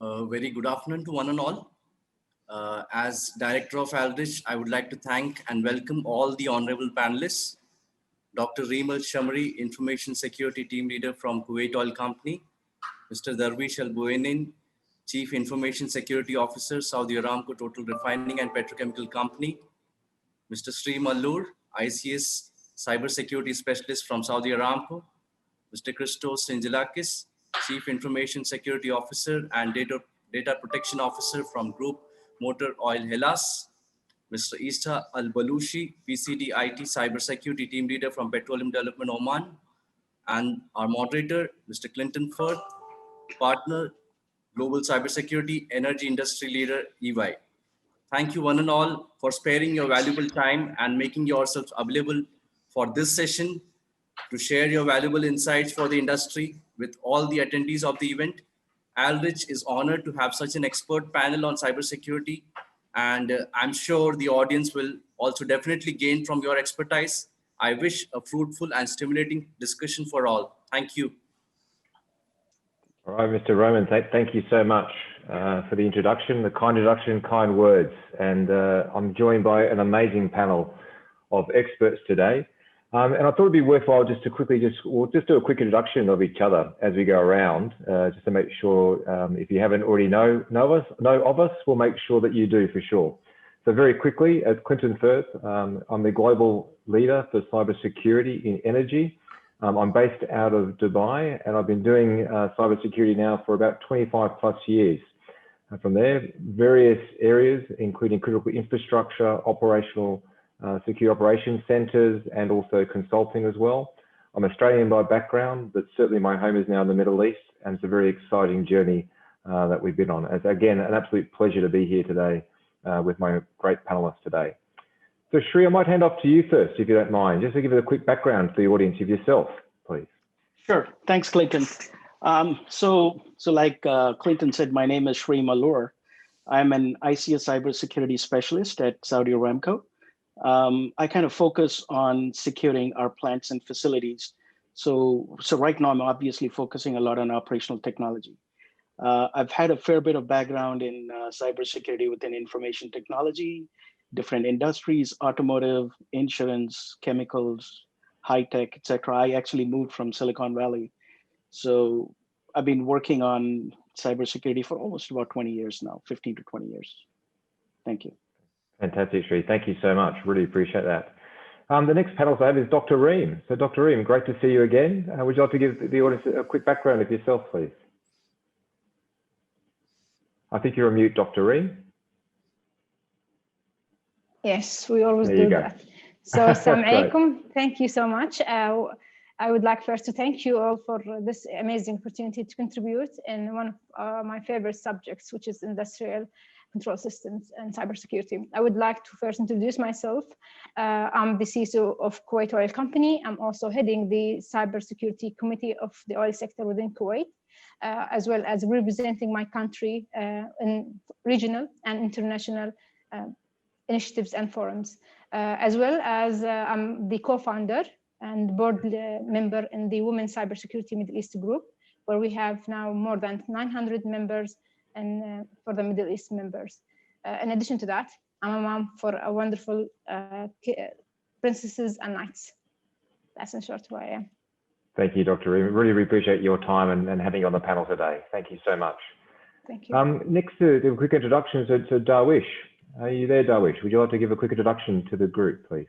Very good afternoon to one and all. As Director of Aldrich, I would like to thank and welcome all the honorable panelists. Dr. Reem Al-Shammari, Information Security Team Leader from Kuwait Oil Company. Mr. Darweesh Al-Buainain, Chief Information Security Officer, Saudi Aramco Total Refining and Petrochemical Company. Mr. Sri Mallur, ICS Cybersecurity Specialist from Saudi Aramco. Mr. Christos Syngelakis, Chief Information Security Officer and Data Protection Officer from Group Motor Oil Hellas. Mr. Issa Al-Balushi, PCD IT Cybersecurity Team Leader from Petroleum Development Oman. And our moderator, Mr. Clinton Firth, Partner, Global Cybersecurity Energy Industry Leader, EY. Thank you one and all for sparing your valuable time and making yourselves available for this session to share your valuable insights for the industry with all the attendees of the event. Aldrich is honored to have such an expert panel on cybersecurity, and I'm sure the audience will also definitely gain from your expertise. I wish a fruitful and stimulating discussion for all. Thank you. All right, Mr. Roman, thank you so much for the introduction, kind words. And I'm joined by an amazing panel of experts today. And I thought it'd be worthwhile just to quickly we'll just do a quick introduction of each other as we go around, just to make sure if you haven't already know of us, we'll make sure that you do for sure. So very quickly, as Clinton Firth, I'm the global leader for cybersecurity in energy. I'm based out of Dubai, and I've been doing cybersecurity now for about 25 plus years. And from there, various areas, including critical infrastructure, operational secure operations centers, and also consulting as well. I'm Australian by background, but certainly my home is now in the Middle East, and it's a very exciting journey that we've been on. It's, again, an absolute pleasure to be here today with my great panelists today. So Shri, I might hand off to you first, if you don't mind, just to give it a quick background for the audience of yourself, please. Sure, thanks, Clinton. So like Clinton said, my name is Shri Mallur. I'm an ICS cybersecurity specialist at Saudi Aramco. I kind of focus on securing our plants and facilities. So right now I'm obviously focusing a lot on operational technology. I've had a fair bit of background in cybersecurity within information technology, different industries, automotive, insurance, chemicals, high tech, etc. I actually moved from Silicon Valley. So I've been working on cybersecurity for almost about 20 years now, 15 to 20 years. Thank you. Fantastic, Shri. Thank you so much. Really appreciate that. The next panel I have is Dr. Reem. So Dr. Reem, great to see you again. Would you like to give the audience a quick background of yourself, please? I think you're on mute, Dr. Reem. Yes, we always do that. So, Assalamu alaikum. Thank you so much. I would like first to thank you all for this amazing opportunity to contribute in one of my favorite subjects, which is industrial control systems and cybersecurity. I would like to first introduce myself. I'm the CISO of Kuwait Oil Company. I'm also heading the cybersecurity committee of the oil sector within Kuwait, as well as representing my country in regional and international initiatives and forums, as well as I'm the co-founder and board member in the Women Cybersecurity Middle East group, where we have now more than 900 members and for the Middle East members. In addition to that, I'm a mom for a wonderful princesses and knights. That's in short who I am. Thank you, Dr. Reem. Really appreciate your time and having you on the panel today. Thank you so much. Thank you. Next to the quick introduction to Darweesh. Are you there, Darweesh? Would you like to give a quick introduction to the group, please?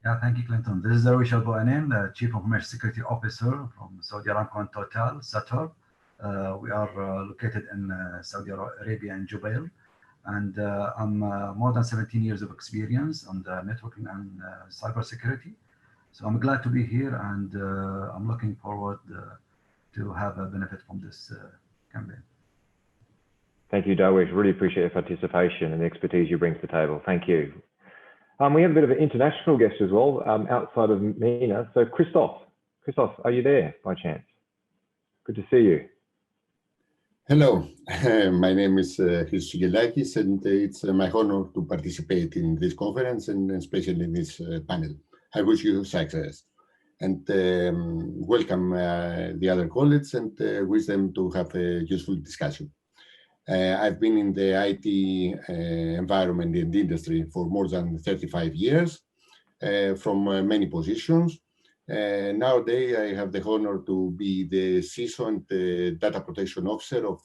Yeah, thank you, Clinton. This is Darweesh Al-Buainain, the Chief Information Security Officer from Saudi Aramco and Total, SATORP. We are located in Saudi Arabia and Jubail. And I'm more than 17 years of experience on the networking and cybersecurity. So I'm glad to be here, and I'm looking forward to have a benefit from this campaign. Thank you, Darweesh. Really appreciate your participation and the expertise you bring to the table. Thank you. We have a bit of an international guest as well, outside of MENA. So Christos, are you there by chance? Good to see you. Hello, my name is Syngelakis, and it's my honor to participate in this conference and especially in this panel. I wish you success and welcome the other colleagues and wish them to have a useful discussion. I've been in the IT environment and industry for more than 35 years from many positions. Nowadays, I have the honor to be the seasoned data protection officer of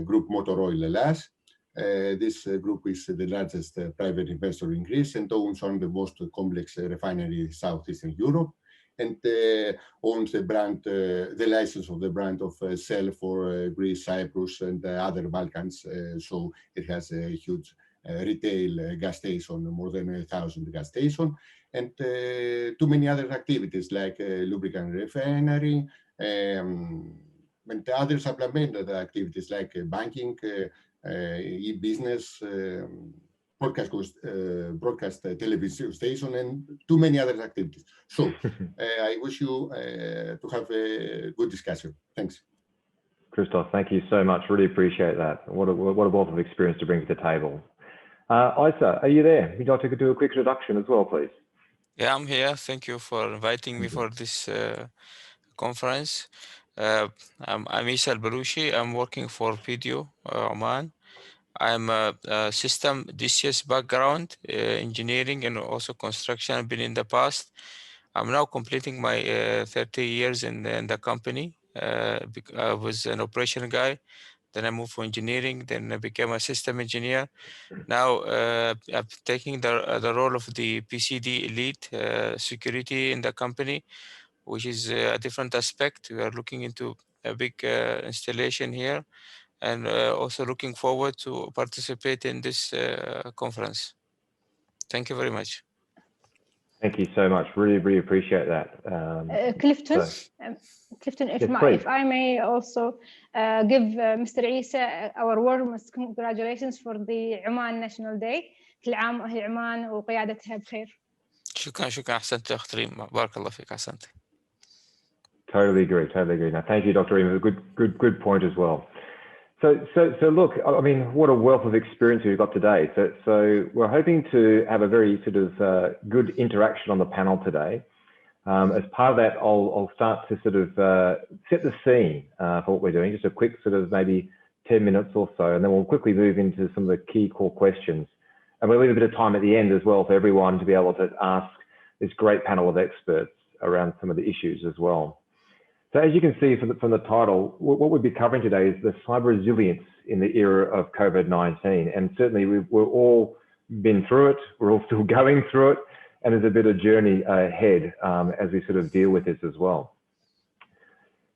Group Motor Oil Hellas. This group is the largest private investor in Greece and owns one of the most complex refineries in Southeastern Europe, and owns the brand, the license of the brand of Shell for Greece, Cyprus, and other Balkans. So it has a huge retail gas station, more than 1,000 gas stations, and too many other activities like lubricant refinery, and other supplemental activities like banking, e-business, broadcast television station, and too many other activities. So I wish you to have a good discussion. Thanks. Christos, thank you so much. Really appreciate that. What a wealth of experience to bring to the table. Issa, are you there? Would you like to do a quick introduction as well, please? Yeah, I'm here. Thank you for inviting me for this conference. I'm Issa Al-Balushi. I'm working for Video Oman. I'm a system DCS background, engineering and also construction. I've been in the past. I'm now completing my 30 years in the company. I was an operation guy. Then I moved for engineering. Then I became a system engineer. Now I'm taking the role of the PCD elite security in the company, which is a different aspect. We are looking into a big installation here, and also looking forward to participate in this conference. Thank you very much. Thank you so much. Really, really appreciate that. Clifton, Clifton, if I may also give Mr. Issa our warmest congratulations for the Oman National Day. كل عام وأهل عمان وقيادتها بخير. شكرا أحسنت أخت ريم. بارك الله فيك. أحسنت. Totally agree. Now, thank you, Dr. Reem. Good point as well. So look, I mean, what a wealth of experience we've got today. So we're hoping to have a very sort of good interaction on the panel today. As part of that, I'll start to sort of set the scene for what we're doing, just a quick sort of maybe 10 minutes or so, and then we'll quickly move into some of the key core questions. And we'll leave a bit of time at the end as well for everyone to be able to ask this great panel of experts around some of the issues as well. So as you can see from the title, what we'll be covering today is the cyber resilience in the era of COVID-19. And certainly we've all been through it, we're all still going through it, and there's a bit of journey ahead as we sort of deal with this as well.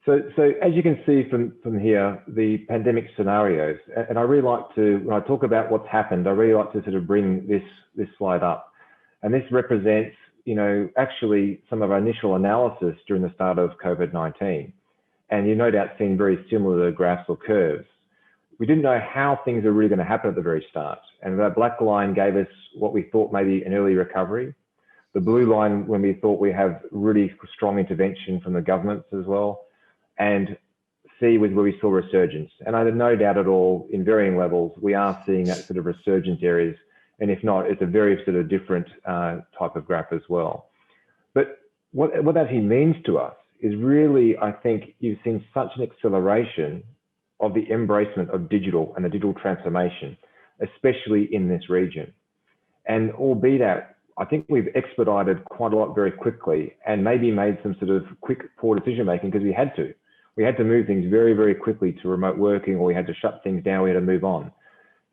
So as you can see from here, the pandemic scenarios, and I really like to, when I talk about what's happened, I really like to sort of bring this slide up. And this represents, you know, actually some of our initial analysis during the start of COVID-19. And you no doubt seen very similar graphs or curves. We didn't know how things are really going to happen at the very start. And that black line gave us what we thought maybe an early recovery. The blue line when we thought we have really strong intervention from the governments as well. And C was where we saw resurgence. And I have no doubt at all, in varying levels, we are seeing that sort of resurgence areas. And if not, it's a very sort of different type of graph as well. But what that actually means to us is really, I think you've seen such an acceleration of the embracement of digital and the digital transformation, especially in this region. And albeit that, I think we've expedited quite a lot very quickly and maybe made some sort of quick, poor decision making because we had to. We had to move things very, very quickly to remote working, or we had to shut things down, we had to move on.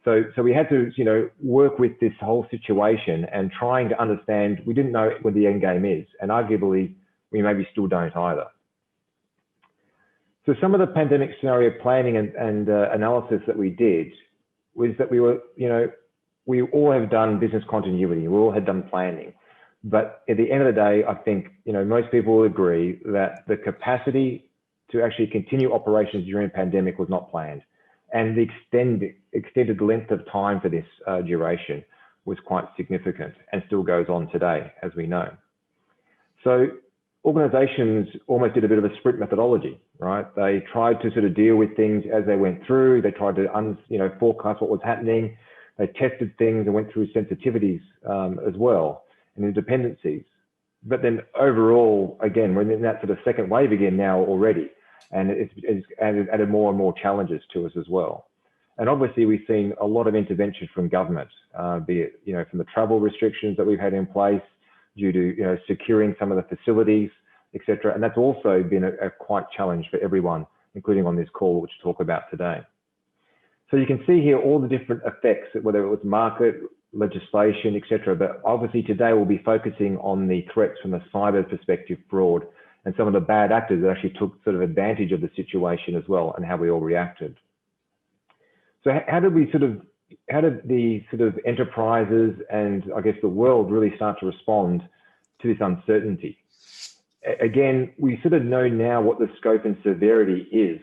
So we had to, you know, work with this whole situation and trying to understand, we didn't know what the end game is, and arguably we maybe still don't either. So some of the pandemic scenario planning and analysis that we did was that we were, you know, we all have done business continuity, we all had done planning, but at the end of the day, I think, you know, most people will agree that the capacity to actually continue operations during a pandemic was not planned. And the extended length of time for this duration was quite significant and still goes on today, as we know. So organizations almost did a bit of a sprint methodology, right? They tried to sort of deal with things as they went through. They tried to forecast what was happening. They tested things and went through sensitivities as well and dependencies. But then overall, again, we're in that sort of second wave again now already. And it's added more and more challenges to us as well. And obviously we've seen a lot of intervention from government, be it, from the travel restrictions that we've had in place due to, securing some of the facilities, etc. And that's also been a quite challenge for everyone, including on this call, which we'll talk about today. So you can see here all the different effects, whether it was market, legislation, etc. But obviously today we'll be focusing on the threats from the cyber perspective broad and some of the bad actors that actually took sort of advantage of the situation as well and how we all reacted. So how did the sort of enterprises and I guess the world really start to respond to this uncertainty? Again, we sort of know now what the scope and severity is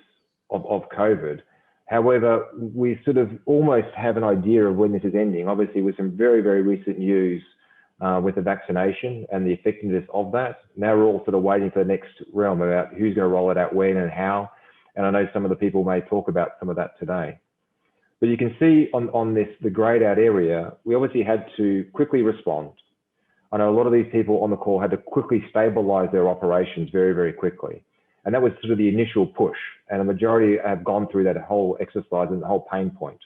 of COVID. However, we sort of almost have an idea of when this is ending. Obviously, with some very, very recent news with the vaccination and the effectiveness of that. Now we're all sort of waiting for the next realm about who's going to roll it out when and how. And I know some of the people may talk about some of that today. But you can see on this, the grayed out area, we obviously had to quickly respond. I know a lot of these people on the call had to quickly stabilize their operations very, very quickly. And that was sort of the initial push. And the majority have gone through that whole exercise and the whole pain point.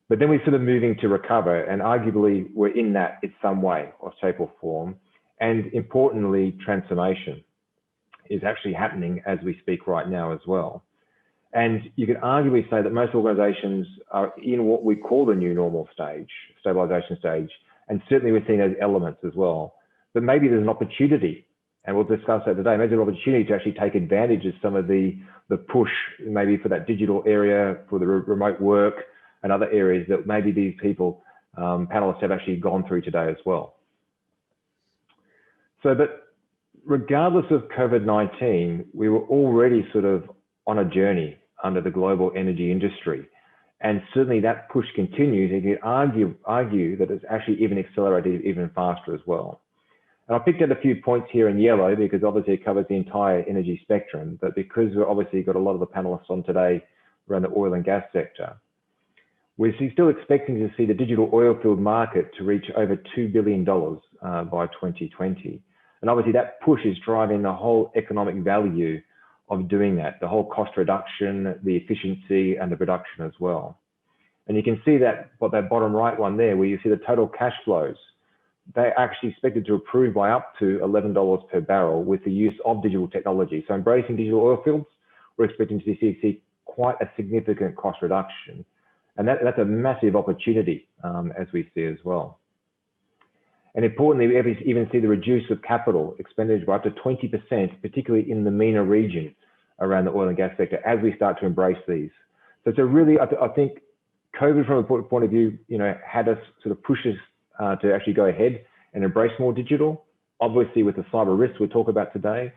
But then we're sort of moving to recover, and arguably we're in that in some way or shape or form. And importantly, transformation is actually happening as we speak right now as well. And you could arguably say that most organizations are in what we call the new normal stage, stabilization stage, and certainly we're seeing those elements as well. But maybe there's an opportunity, and we'll discuss that today, maybe there's an opportunity to actually take advantage of some of the push, maybe for that digital area, for the remote work and other areas that maybe these people, panelists have actually gone through today as well. So, but regardless of COVID-19, we were already sort of on a journey under the global energy industry. And certainly that push continues, and you can argue that it's actually even accelerated even faster as well. And I picked out a few points here in yellow because obviously it covers the entire energy spectrum, but because we've obviously got a lot of the panelists on today around the oil and gas sector, we're still expecting to see the digital oil field market to reach over $2 billion by 2020. And obviously that push is driving the whole economic value of doing that, the whole cost reduction, the efficiency and the production as well. And you can see that, that bottom right one there, where you see the total cash flows, they're actually expected to improve by up to $11 per barrel with the use of digital technology. So embracing digital oil fields, we're expecting to see quite a significant cost reduction. And that's a massive opportunity as we see as well. And importantly, we even see the reduce of capital expenditure by up to 20%, particularly in the MENA region around the oil and gas sector, as we start to embrace these. So it's a really, I think COVID from a point of view, had us sort of push us to actually go ahead and embrace more digital, obviously with the cyber risks we'll talk about today,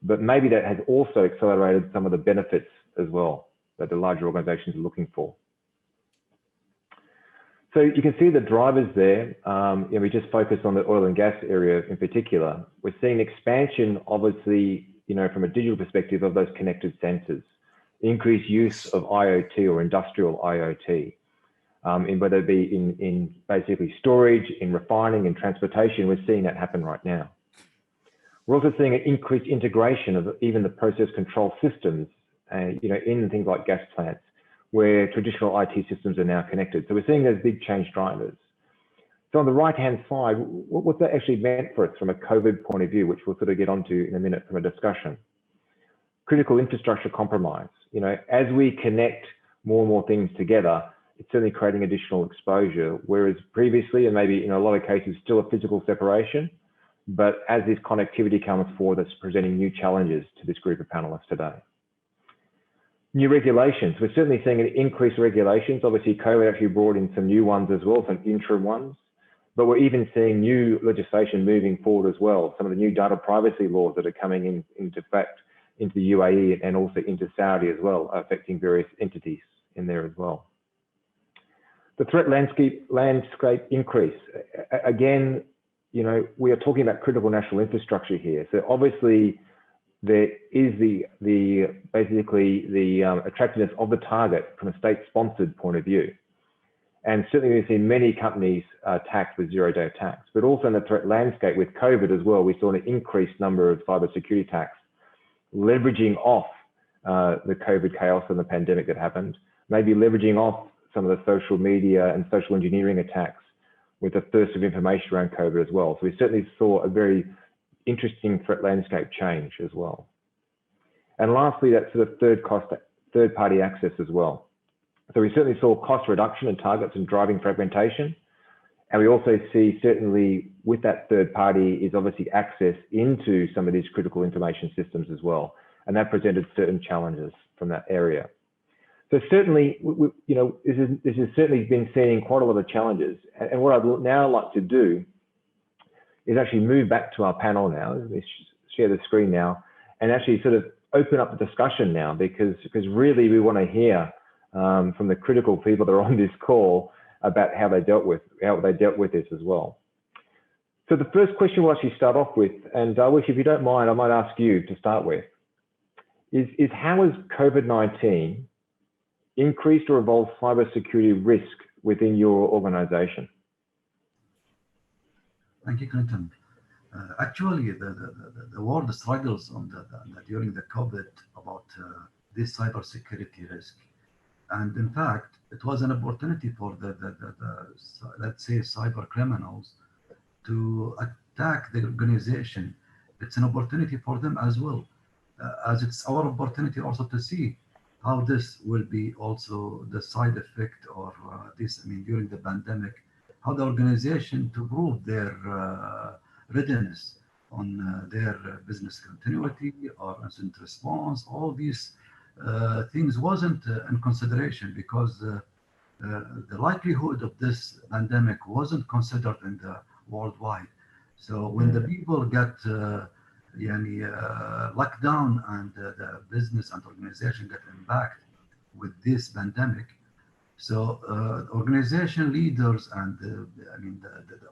but maybe that has also accelerated some of the benefits as well that the larger organizations are looking for. So you can see the drivers there. We just focus on the oil and gas area in particular. We're seeing expansion, obviously, from a digital perspective of those connected sensors, increased use of IoT or industrial IoT, in whether it be in basically storage, in refining and transportation. We're seeing that happen right now. We're also seeing an increased integration of even the process control systems, in things like gas plants, where traditional IT systems are now connected. So we're seeing those big change drivers. So on the right-hand side, what's that actually meant for us from a COVID point of view, which we'll sort of get onto in a minute from a discussion. Critical infrastructure compromise. As we connect more and more things together, it's certainly creating additional exposure, whereas previously, and maybe in a lot of cases, still a physical separation, but as this connectivity comes forward, that's presenting new challenges to this group of panelists today. New regulations. We're certainly seeing an increased regulations. Obviously, COVID actually brought in some new ones as well, some interim ones, but we're even seeing new legislation moving forward as well. Some of the new data privacy laws that are coming into effect into the UAE and also into Saudi as well, affecting various entities in there as well. The threat landscape increase. Again, we are talking about critical national infrastructure here. So obviously, there is basically the attractiveness of the target from a state-sponsored point of view. And certainly we've seen many companies taxed with zero-day attacks, but also in the threat landscape with COVID as well, we saw an increased number of cybersecurity attacks, leveraging off the COVID chaos and the pandemic that happened, maybe leveraging off some of the social media and social engineering attacks with the thirst of information around COVID as well. So we certainly saw a very interesting threat landscape change as well. And lastly, that sort of third-party access as well. So we certainly saw cost reduction in targets and driving fragmentation. And we also see certainly with that third party is obviously access into some of these critical information systems as well. And that presented certain challenges from that area. So certainly, this has certainly been seeing quite a lot of challenges. And what I'd now like to do is actually move back to our panel now. Let me share the screen now and actually sort of open up the discussion now, because really we want to hear from the critical people that are on this call about how they dealt with this as well. So the first question we'll actually start off with, and Darweesh, if you don't mind, I might ask you to start with, is how has COVID-19 increased or evolved cybersecurity risk within your organization? Thank you, Clinton. Actually, the world struggles on during the COVID about this cybersecurity risk. And in fact, it was an opportunity for let's say, cyber criminals to attack the organization. It's an opportunity for them as well, as it's our opportunity also to see how this will be also the side effect or during the pandemic, how the organization to prove their readiness on their business continuity or incident response. All these things wasn't in consideration because the likelihood of this pandemic wasn't considered in the worldwide. So when the people got locked down and the business and organization got impacted with this pandemic, so organization leaders and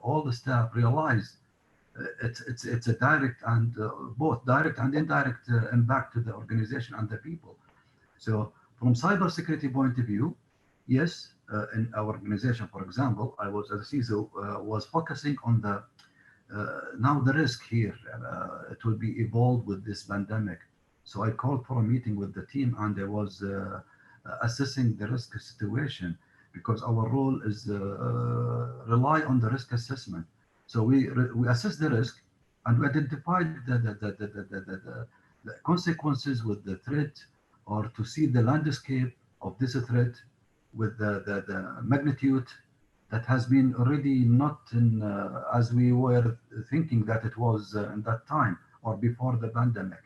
all the staff realized it's a direct and both direct and indirect impact to the organization and the people. So from cybersecurity point of view, yes, in our organization, for example, I was as a CISO was focusing on the now the risk here. It will be evolved with this pandemic. So I called for a meeting with the team, and I was assessing the risk situation, because our role is rely on the risk assessment. So we assess the risk, and we identified the consequences with the threat, or to see the landscape of this threat with the magnitude that has been already not in as we were thinking that it was in that time or before the pandemic.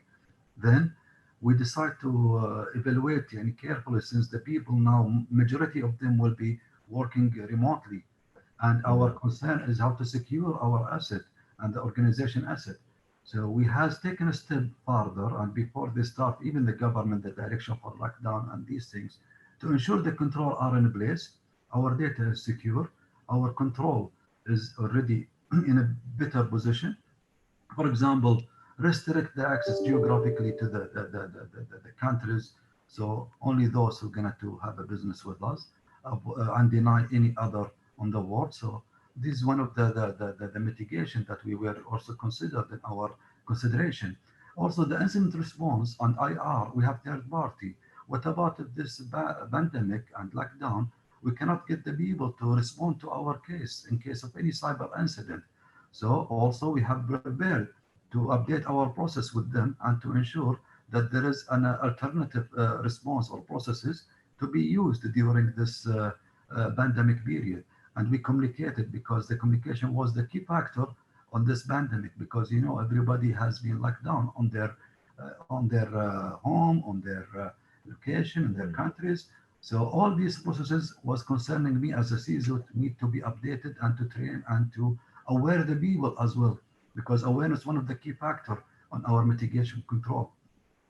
Then we decide to evaluate carefully, since the people now, majority of them will be working remotely. And our concern is how to secure our asset and the organization asset. So we have taken a step further, and before they start, even the government, the direction for lockdown and these things, to ensure the control are in place, our data is secure, our control is already in a better position. For example, restrict the access geographically to the countries, so only those who are going to have a business with us, and deny any other on the world. So this is one of the mitigation that we were also considered in our consideration. Also, the incident response and IR, we have third party. What about if this pandemic and lockdown, we cannot get the people to respond to our case in case of any cyber incident? So also we have prepared to update our process with them and to ensure that there is an alternative response or processes to be used during this pandemic period. And we communicated, because the communication was the key factor on this pandemic, because everybody has been locked down on their home, on their location, in their countries. So all these processes was concerning me as a CISO need to be updated and to train and to aware the people as well, because awareness is one of the key factor on our mitigation control.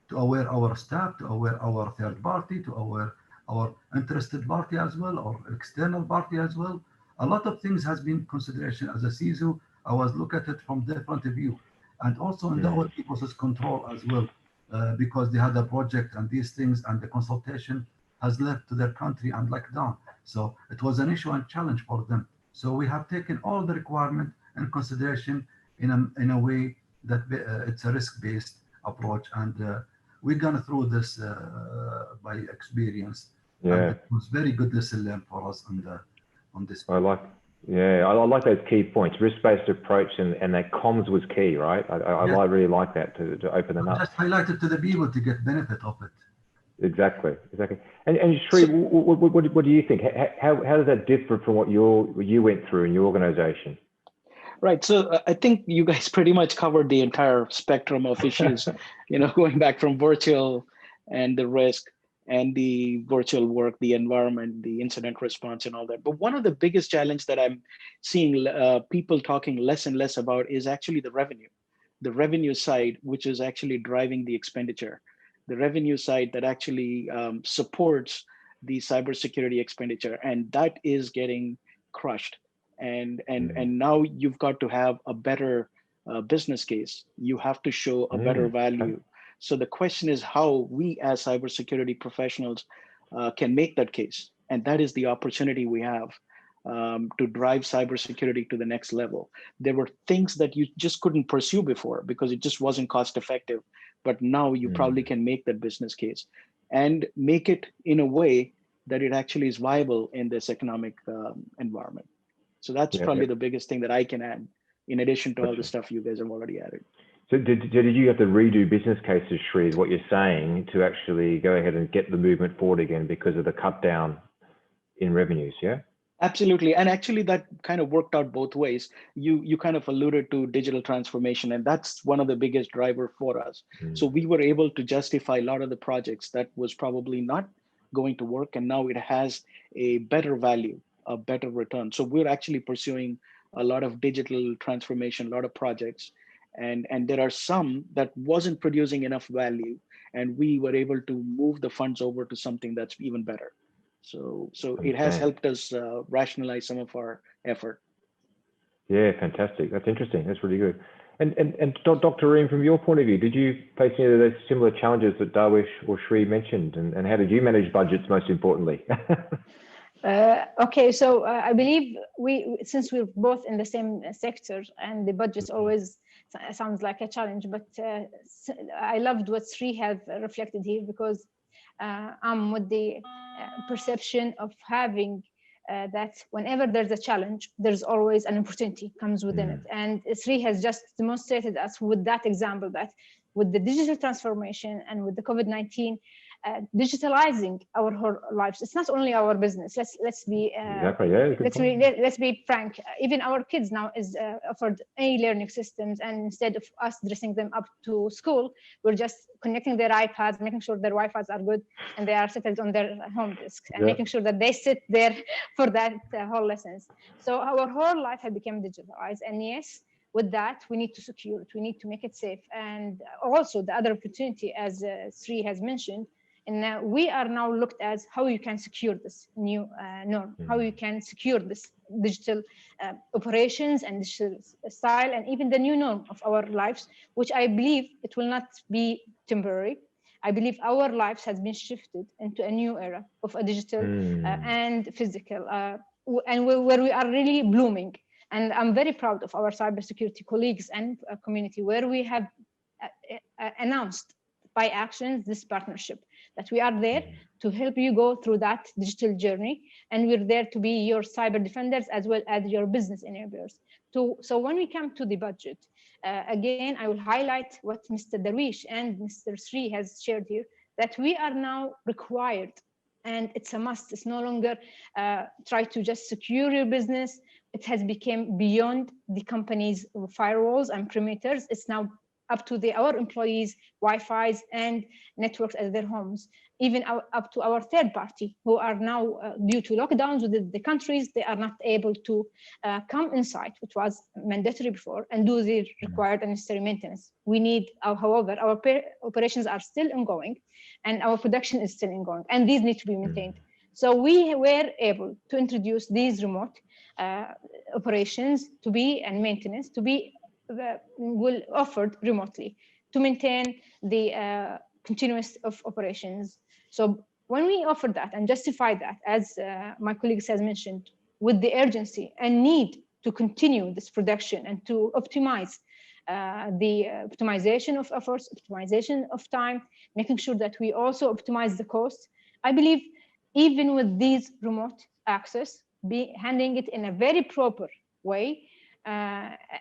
To aware our staff, to aware our third party, to aware our interested party as well, or external party as well. A lot of things has been consideration as a CISO. I was look at it from different view, and also in the OT process control as well, because they had a project and these things, and the consultation has left to their country and locked down. So it was an issue and challenge for them. So we have taken all the requirement and consideration in a way that it's a risk-based approach, and we've gone through this by experience Yeah. And it was very good lesson learned for us on this. I like those key points. Risk-based approach and that comms was key, right? I really like that to open them up. Just highlighted to the people to get benefit of it. Exactly. And Sri, what do you think? How does that differ from what you went through in your organization? Right. So I think you guys pretty much covered the entire spectrum of issues, going back from virtual and the risk and the virtual work, the environment, the incident response and all that. But one of the biggest challenge that I'm seeing people talking less and less about is actually the revenue side, which is actually driving the expenditure, the revenue side that actually supports the cybersecurity expenditure. And that is getting crushed. And now you've got to have a better business case. You have to show a better value. So the question is how we as cybersecurity professionals can make that case. And that is the opportunity we have to drive cybersecurity to the next level. There were things that you just couldn't pursue before because it just wasn't cost effective. But now you probably can make that business case and make it in a way that it actually is viable in this economic environment. So that's probably the biggest thing that I can add, in addition to all the stuff you guys have already added. So did you have to redo business cases, Sri, is what you're saying, to actually go ahead and get the movement forward again because of the cut down in revenues, yeah? Absolutely. And actually that kind of worked out both ways. You kind of alluded to digital transformation, and that's one of the biggest driver for us. So we were able to justify a lot of the projects that was probably not going to work, and now it has a better value, a better return. So we're actually pursuing a lot of digital transformation, a lot of projects, and there are some that wasn't producing enough value, and we were able to move the funds over to something that's even better. So it has helped us rationalize some of our effort. Yeah, fantastic. That's interesting. That's really good. And Dr. Reem, from your point of view, did you face any of those similar challenges that Darweesh or Sri mentioned? And how did you manage budgets, most importantly? Okay, so I believe since we're both in the same sector, and the budget always sounds like a challenge, but I loved what Sri have reflected here, because I'm with the perception of having that whenever there's a challenge, there's always an opportunity comes within it. And Sri has just demonstrated us with that example that with the digital transformation and with the COVID-19, digitalizing our whole lives. It's not only our business. Let's be let's be frank. Even our kids now is offered e-learning systems, and instead of us dressing them up to school, we're just connecting their iPads, making sure their Wi-Fi's are good and they are settled on their home disks, and making sure that they sit there for that whole lessons. So our whole life has become digitalized, and yes, with that, we need to secure it. We need to make it safe. And also the other opportunity, as Sri has mentioned, and we are now looked at how you can secure this new norm, how you can secure this digital operations and digital style, and even the new norm of our lives, which I believe it will not be temporary. I believe our lives has been shifted into a new era of a digital and physical, and where we are really blooming. And I'm very proud of our cybersecurity colleagues and community, where we have announced by actions this partnership, that we are there to help you go through that digital journey, and we're there to be your cyber defenders as well as your business enablers. So when we come to the budget, again, I will highlight what Mr. Darweesh and Mr. Sri has shared here, that we are now required, and it's a must. It's no longer try to just secure your business. It has become beyond the company's firewalls and perimeters. It's now up to our employees' Wi-Fi's and networks at their homes, even up to our third party, who are now, due to lockdowns within the countries, they are not able to come inside, which was mandatory before, and do the required and necessary maintenance. We need, however, our operations are still ongoing, and our production is still ongoing, and these need to be maintained. So we were able to introduce these remote operations to be, and maintenance to be, will offered remotely to maintain the continuous of operations. So when we offer that and justify that, as my colleagues has mentioned, with the urgency and need to continue this production and to optimize the optimization of efforts, optimization of time, making sure that we also optimize the cost, I believe even with these remote access, handling it in a very proper way,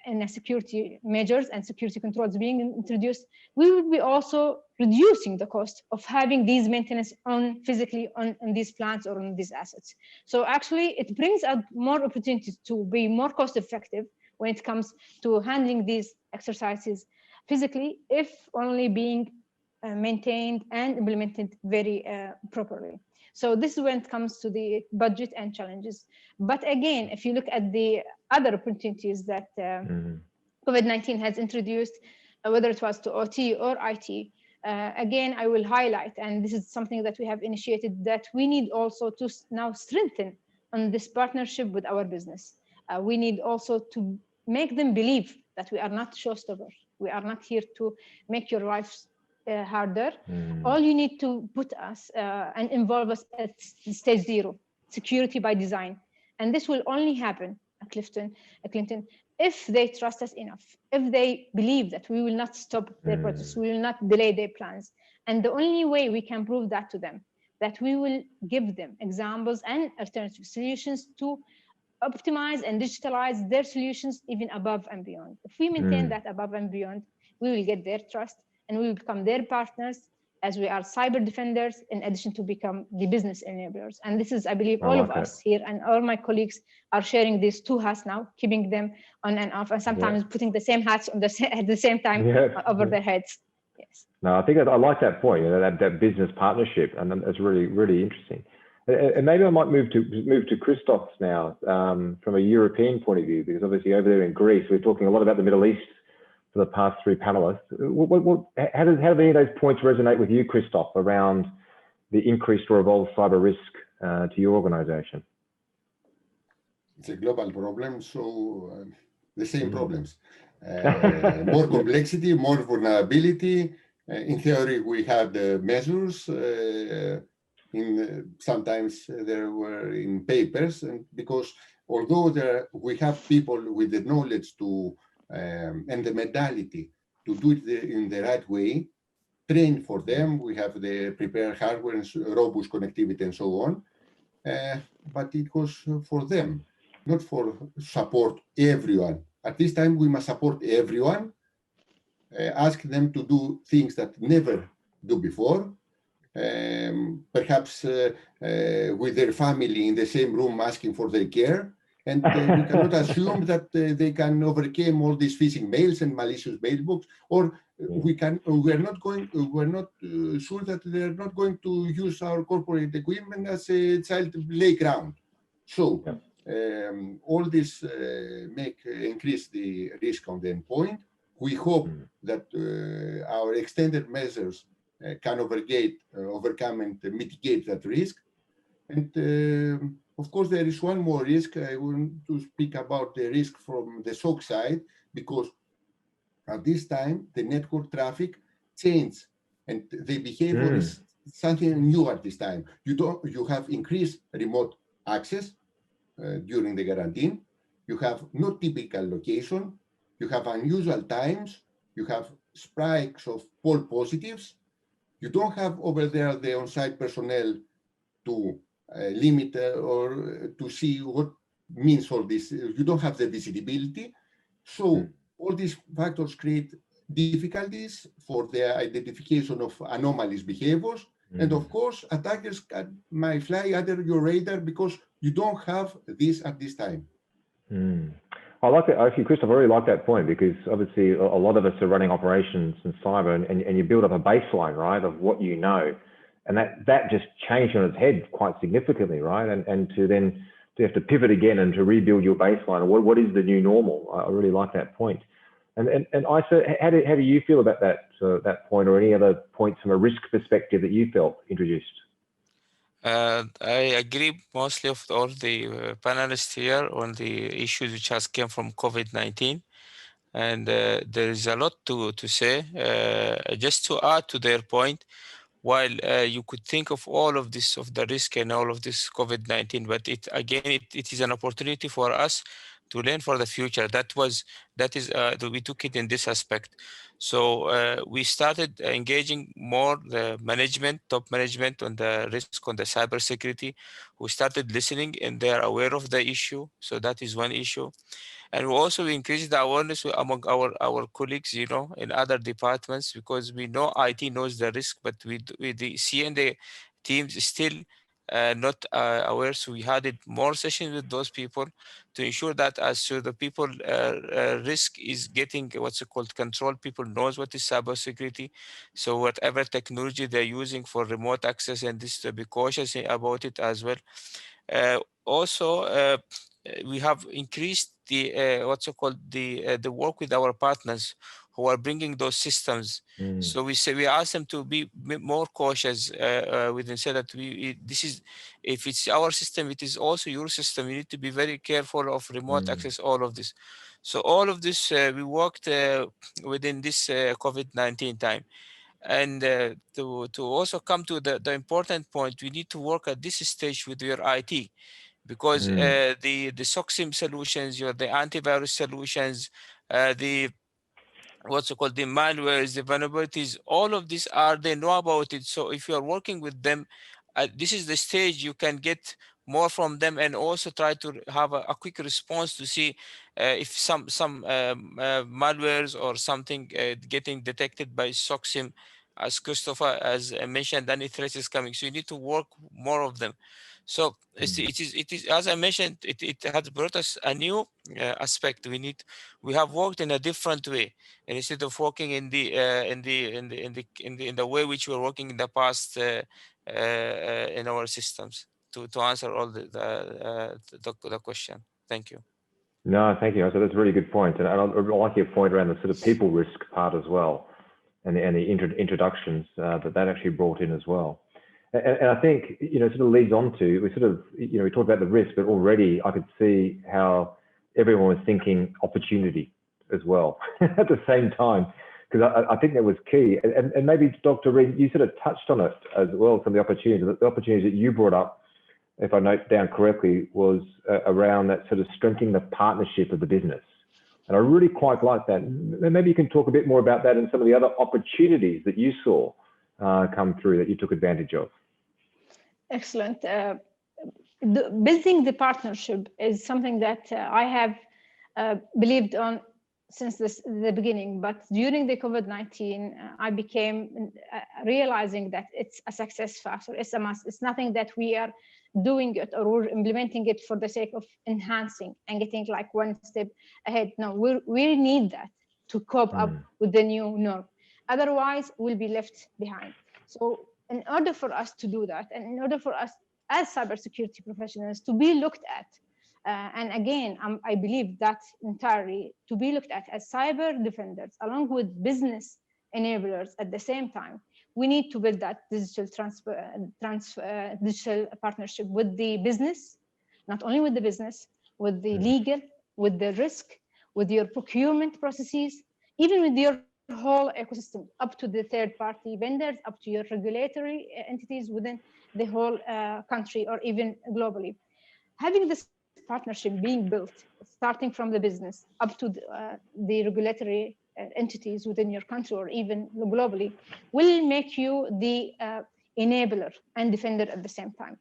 in a security measures and security controls being introduced, we will be also reducing the cost of having these maintenance physically on these plants or on these assets. So actually, it brings out more opportunities to be more cost effective when it comes to handling these exercises physically, if only being maintained and implemented very properly. So this is when it comes to the budget and challenges. But again, if you look at the other opportunities that COVID-19 has introduced, whether it was to OT or IT, again, I will highlight, and this is something that we have initiated, that we need also to now strengthen on this partnership with our business. We need also to make them believe that we are not showstoppers. We are not here to make your lives harder. All you need to put us and involve us at stage 0, security by design. And this will only happen at Clinton, if they trust us enough, if they believe that we will not stop their projects, we will not delay their plans. And the only way we can prove that to them, that we will give them examples and alternative solutions to optimize and digitalize their solutions even above and beyond. If we maintain that above and beyond, we will get their trust and we will become their partners, as we are cyber defenders, in addition to become the business enablers. And this is, I believe, all of us here and all my colleagues are sharing these two hats now, keeping them on and off, and sometimes putting the same hats on at the same time over their heads. Yes. No, I think I like that point, that business partnership, and that's really, really interesting. And maybe I might move to Christos now, from a European point of view, because obviously over there in Greece, we're talking a lot about the Middle East for the past 3 panelists. How do any of those points resonate with you, Christos, around the increased or evolved cyber risk to your organization? It's a global problem, so the same problems. More complexity, more vulnerability. In theory, we have the measures. Sometimes there were in papers, and because although we have people with the knowledge to and the mentality to do it in the right way, trained for them, we have the prepared hardware and robust connectivity and so on, but it was for them, not for support everyone. At this time, we must support everyone, ask them to do things that never do before, perhaps with their family in the same room asking for their care. And we cannot assume that they can overcome all these phishing mails and malicious mailbox, or we're not sure that they're not going to use our corporate equipment as a child playground. So all this increase the risk on the endpoint. We hope that our extended measures can overcome and mitigate that risk. And of course, there is one more risk. I want to speak about the risk from the SOC side, because at this time, the network traffic changed and the behavior is something new at this time. You have increased remote access during the quarantine. You have not typical location. You have unusual times. You have spikes of false positives. You don't have over there the on-site personnel to limit or to see what means all this. You don't have the visibility. So all these factors create difficulties for the identification of anomalous behaviors. And of course, attackers might fly under your radar because you don't have this at this time. I like that. Actually, Christopher, I really like that point, because obviously a lot of us are running operations in cyber, and you build up a baseline, right, of what you know. And that just changed on its head quite significantly, right? And to have to pivot again and to rebuild your baseline. What is the new normal? I really like that point. And Issa, how do you feel about that point, or any other points from a risk perspective that you felt introduced? I agree mostly of all the panelists here on the issues which has came from COVID-19. And there is a lot to say. Just to add to their point, while you could think of all of this, of the risk and all of this COVID-19, but it is an opportunity for us learn for the future. We took it in this aspect. So we started engaging more the management, top management on the risk on the cybersecurity, who started listening and they are aware of the issue. So that is one issue. And we also increased the awareness among our colleagues, you know, in other departments, because we know IT knows the risk, but the C&A teams still not aware. So we had it more sessions with those people to ensure that as so the people risk is getting what's it called control. People knows what is cybersecurity. So whatever technology they're using for remote access, and this to be cautious about it as well. Also, we have increased the what's it called the work with our partners who are bringing those systems. So we ask them to be more cautious within say that this is, if it's our system, it is also your system. You need to be very careful of remote access, all of this. So all of this we worked within this COVID-19 time. And to also come to the important point, we need to work at this stage with your IT, because the SOCSIM solutions, the antivirus solutions, the what's it called, the malwares, the vulnerabilities, all of these they know about it. So if you are working with them, this is the stage you can get more from them, and also try to have a quick response to see if some malwares or something getting detected by SOCSIM, as Christopher has mentioned, any threat is coming. So you need to work more of them. So it is as I mentioned, it has brought us a new aspect. We have worked in a different way, and instead of working in the way which we were working in the past in our systems, to answer all the question. Thank you. No, thank you. So that's a really good point. And I like your point around the sort of people risk part as well, and the introductions that actually brought in as well. And I think, you know, sort of leads on to, we sort of, you know, we talked about the risk, but already I could see how everyone was thinking opportunity as well at the same time, because I think that was key. And maybe Dr. Reem, you sort of touched on it as well, some of the opportunities that you brought up, if I note down correctly, was around that sort of strengthening the partnership of the business. And I really quite like that. Maybe you can talk a bit more about that and some of the other opportunities that you saw come through that you took advantage of. Excellent. Building the partnership is something that I have believed on since the beginning, but during the COVID-19, I became realizing that it's a success factor. It's a must. It's nothing that we are doing it or we're implementing it for the sake of enhancing and getting like one step ahead. No, we need that to cope up with the new norm. Otherwise, we'll be left behind. So in order for us to do that, and in order for us as cybersecurity professionals to be looked at, and again, I believe that entirely, to be looked at as cyber defenders along with business enablers at the same time, we need to build that digital digital partnership with the business, not only with the business, with the legal, with the risk, with your procurement processes, even with your whole ecosystem, up to the third-party vendors, up to your regulatory entities within the whole country or even globally. Having this partnership being built, starting from the business up to the regulatory entities within your country or even globally, will make you the enabler and defender at the same time.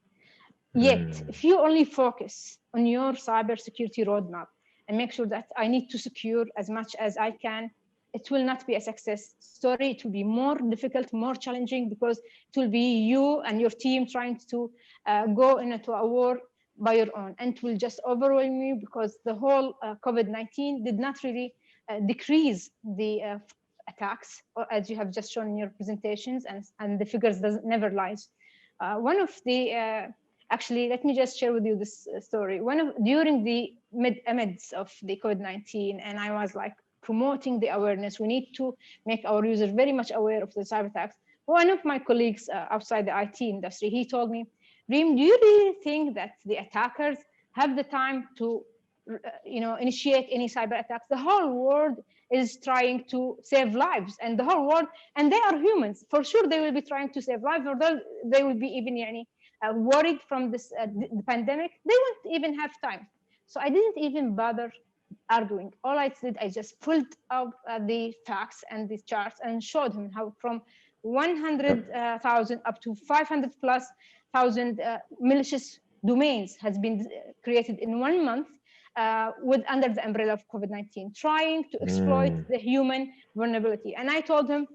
Yet, if you only focus on your cybersecurity roadmap and make sure that I need to secure as much as I can, it will not be a success story. It will be more difficult, more challenging, because it will be you and your team trying to go into a war by your own, and it will just overwhelm you, because the whole COVID-19 did not really decrease the attacks, or as you have just shown in your presentations, and the figures never lies. One of the actually, let me just share with you this story. During the midst of the COVID-19, and I was like promoting the awareness, we need to make our users very much aware of the cyber attacks. One of my colleagues outside the IT industry, he told me, Reem, do you really think that the attackers have the time to initiate any cyber attacks? The whole world is trying to save lives, and the whole world, and they are humans. For sure, they will be trying to save lives, or they will be even worried from this the pandemic. They won't even have time. So I didn't even bother arguing. All I did, I just pulled up the facts and the charts and showed him how from 100,000 up to 500 plus thousand malicious domains has been created in 1 month with under the umbrella of COVID-19, trying to exploit the human vulnerability. And I told him,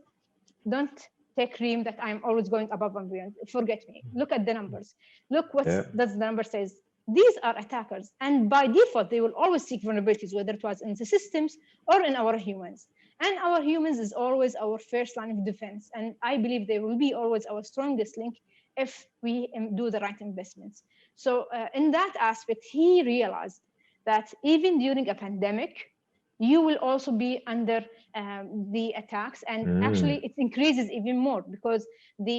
don't take Reem that I'm always going above and beyond. Forget me. Look at the numbers. Look what does the number says. These are attackers, and by default, they will always seek vulnerabilities, whether it was in the systems or in our humans. And our humans is always our first line of defense. And I believe they will be always our strongest link if we do the right investments. So in that aspect, he realized that even during a pandemic, you will also be under the attacks. And actually, it increases even more because the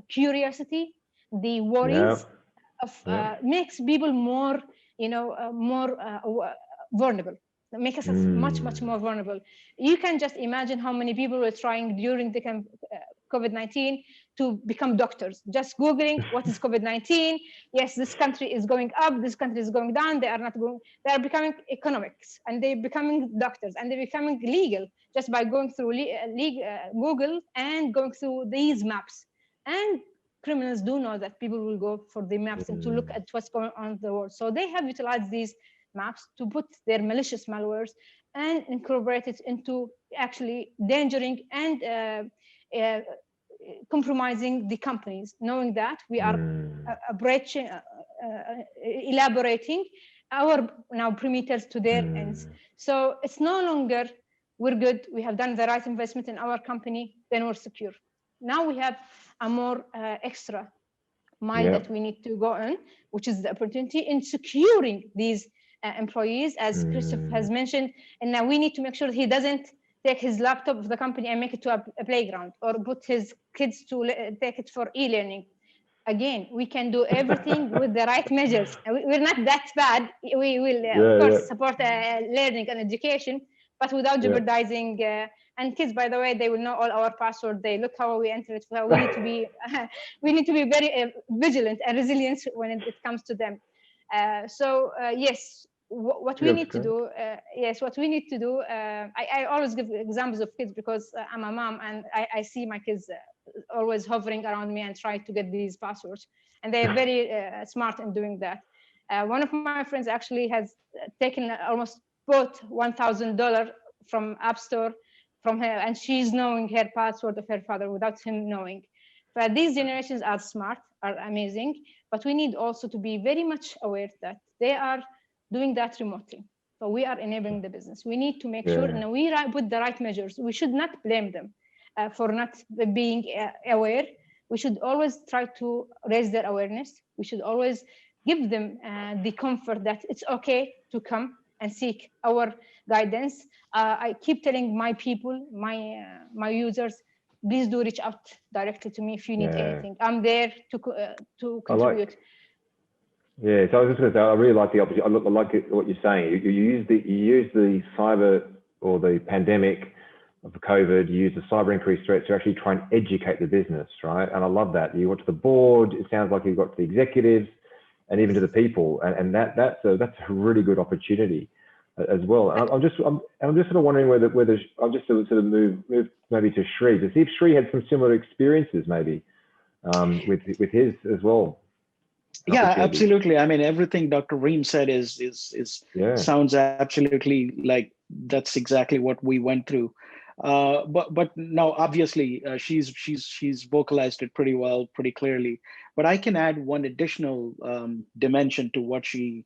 curiosity, the worries, makes people more, vulnerable. Make us much more vulnerable. You can just imagine how many people were trying during the COVID-19 to become doctors. Just Googling what is COVID-19. Yes, this country is going up, this country is going down. They are not going. They are becoming economics, and they're becoming doctors, and they're becoming legal just by going through Google and going through these maps. And criminals do know that people will go for the maps and to look at what's going on in the world. So they have utilized these maps to put their malicious malwares and incorporate it into actually endangering and compromising the companies, knowing that we are elaborating our now perimeters to their ends. So it's no longer we're good, we have done the right investment in our company, then we're secure. Now we have a more extra mile that we need to go on, which is the opportunity in securing these employees, as Christos has mentioned. And now we need to make sure he doesn't take his laptop of the company and make it to a playground, or put his kids to take it for e-learning. Again, we can do everything with the right measures. We're not that bad. We will, of course, support learning and education, but without jeopardizing. And kids, by the way, they will know all our passwords. They look how we enter it. So we need to be, we need to be very vigilant and resilient when it comes to them. Yes, what we need to do, what we need to do, I always give examples of kids because I'm a mom and I see my kids always hovering around me and try to get these passwords. And they are very smart in doing that. One of my friends actually has taken almost bought $1,000 from App Store from her, and she's knowing her password of her father without him knowing. But these generations are smart, are amazing, but we need also to be very much aware that they are doing that remotely. So we are enabling the business. We need to make sure and we put the right measures. We should not blame them for not being aware. We should always try to raise their awareness. We should always give them the comfort that it's okay to come and seek our guidance. I keep telling my people, my users, please do reach out directly to me if you need anything. I'm there to contribute. So I was just going to say, I really like the opportunity. I like what you're saying. You use the cyber or the pandemic of the COVID. You use the cyber increased threats to actually try and educate the business, right? And I love that. You got to the board. It sounds like you got to the executives, and even to the people, and that's a really good opportunity as well. And I'm just sort of wondering whether I'll just sort of move maybe to Shri to see if Shri had some similar experiences maybe with his as well. Yeah, absolutely. I mean, everything Dr. Reem said sounds absolutely like that's exactly what we went through. But now, obviously, she's vocalized it pretty well, pretty clearly. But I can add one additional dimension to what she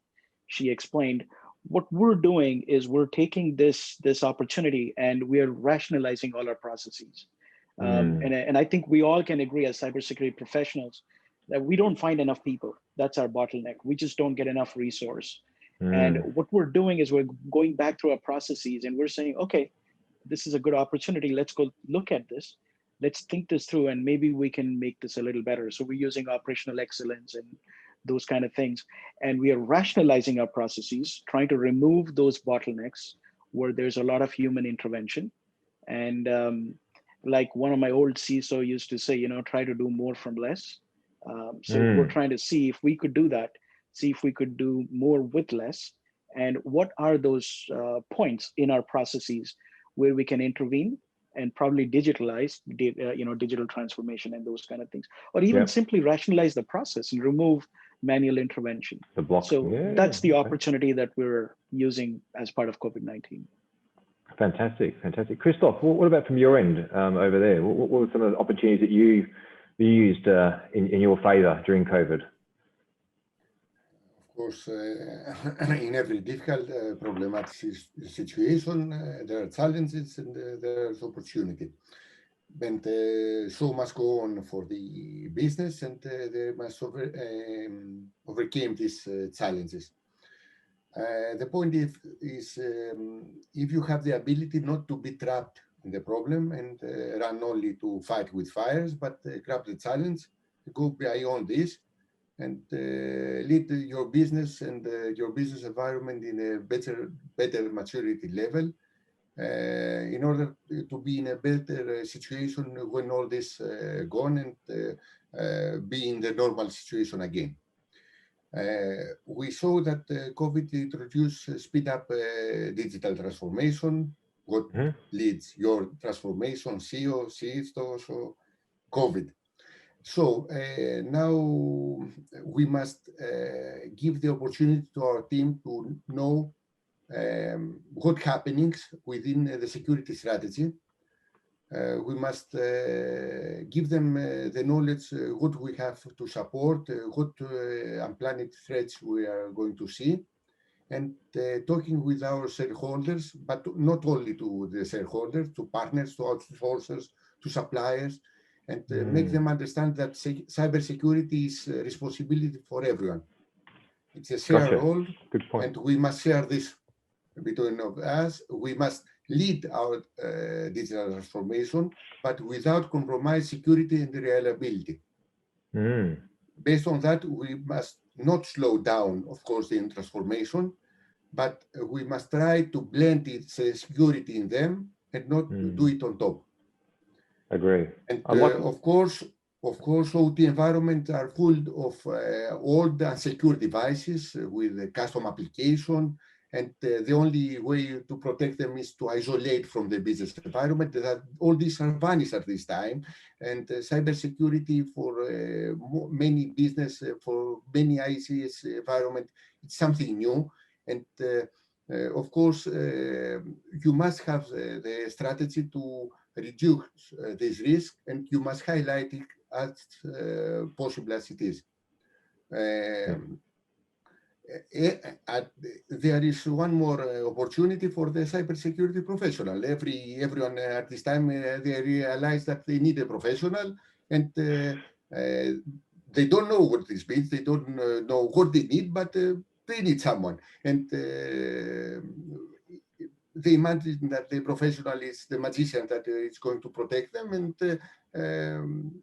explained. What we're doing is we're taking this opportunity and we're rationalizing all our processes. And I think we all can agree as cybersecurity professionals that we don't find enough people. That's our bottleneck. We just don't get enough resource. And what we're doing is we're going back through our processes and we're saying, okay, this is a good opportunity. Let's go look at this. Let's think this through and maybe we can make this a little better. So we're using operational excellence and those kind of things. And we are rationalizing our processes, trying to remove those bottlenecks where there's a lot of human intervention. And like one of my old CISO used to say, try to do more from less. So we're trying to see if we could do that, see if we could do more with less and what are those points in our processes where we can intervene and probably digitalize, digital transformation and those kind of things, or even simply rationalize the process and remove manual intervention. The block. So that's the opportunity that we're using as part of COVID-19. Fantastic, fantastic. Christos, what about from your end over there? What were some of the opportunities that you used in your favor during COVID? Of course, in every difficult, problematic situation, there are challenges and there is opportunity. And so must go on for the business, and they must overcome these challenges. The point is if you have the ability not to be trapped in the problem and run only to fight with fires, but grab the challenge, go beyond this, and lead your business and your business environment in a better maturity level in order to be in a better situation when all this gone and be in the normal situation again. We saw that COVID introduced speed up digital transformation. What leads your transformation? CEO, CISTOS, or COVID. So now we must give the opportunity to our team to know what happenings within the security strategy. We must give them the knowledge what we have to support, what unplanned threats we are going to see, and talking with our shareholders, but not only to the shareholders, to partners, to outsourcers, to suppliers, and make them understand that cybersecurity is a responsibility for everyone. It's a shared role, and we must share this between us. We must lead our digital transformation, but without compromise security and reliability. Based on that, we must not slow down, of course, the transformation, but we must try to blend its security in them and not do it on top. Agree. And of course, OT environments are full of old unsecure devices with custom application, and the only way to protect them is to isolate from the business environment. That all these are vanished at this time, and cybersecurity for many business, for many ICS environment, it's something new. And of course, you must have the strategy to reduce this risk, and you must highlight it as possible as it is. There is one more opportunity for the cybersecurity professional. Everyone at this time, they realize that they need a professional, and they don't know what this means. They don't know what they need, but they need someone. And they imagine that the professional is the magician that is going to protect them, and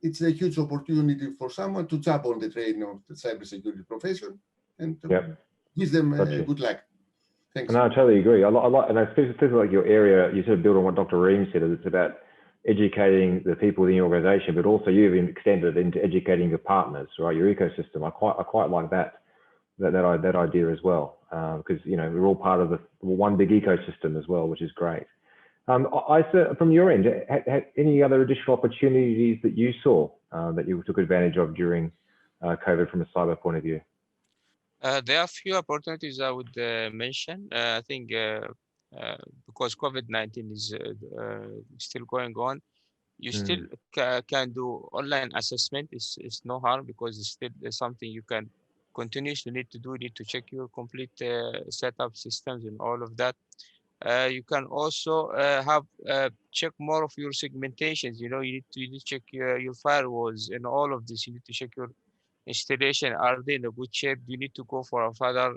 it's a huge opportunity for someone to jump on the train of the cybersecurity profession and wish them good luck. Thanks. No, I totally agree. I like, and I feel like your area, you sort of build on what Dr. Reem said. It's about educating the people in the organization, but also you've extended it into educating your partners, right? Your ecosystem. I quite like that idea as well, because we're all part of the one big ecosystem as well, which is great. Issa, from your end, any other additional opportunities that you saw that you took advantage of during COVID from a cyber point of view? There are a few opportunities I would mention. I think because COVID-19 is still going on, you still can do online assessment. It's no harm, because it's still something you can continuously need to do. You need to check your complete setup systems and all of that. You can also have check more of your segmentations. You need to check your firewalls and all of this. You need to check your installation. Are they in a good shape? You need to go for a further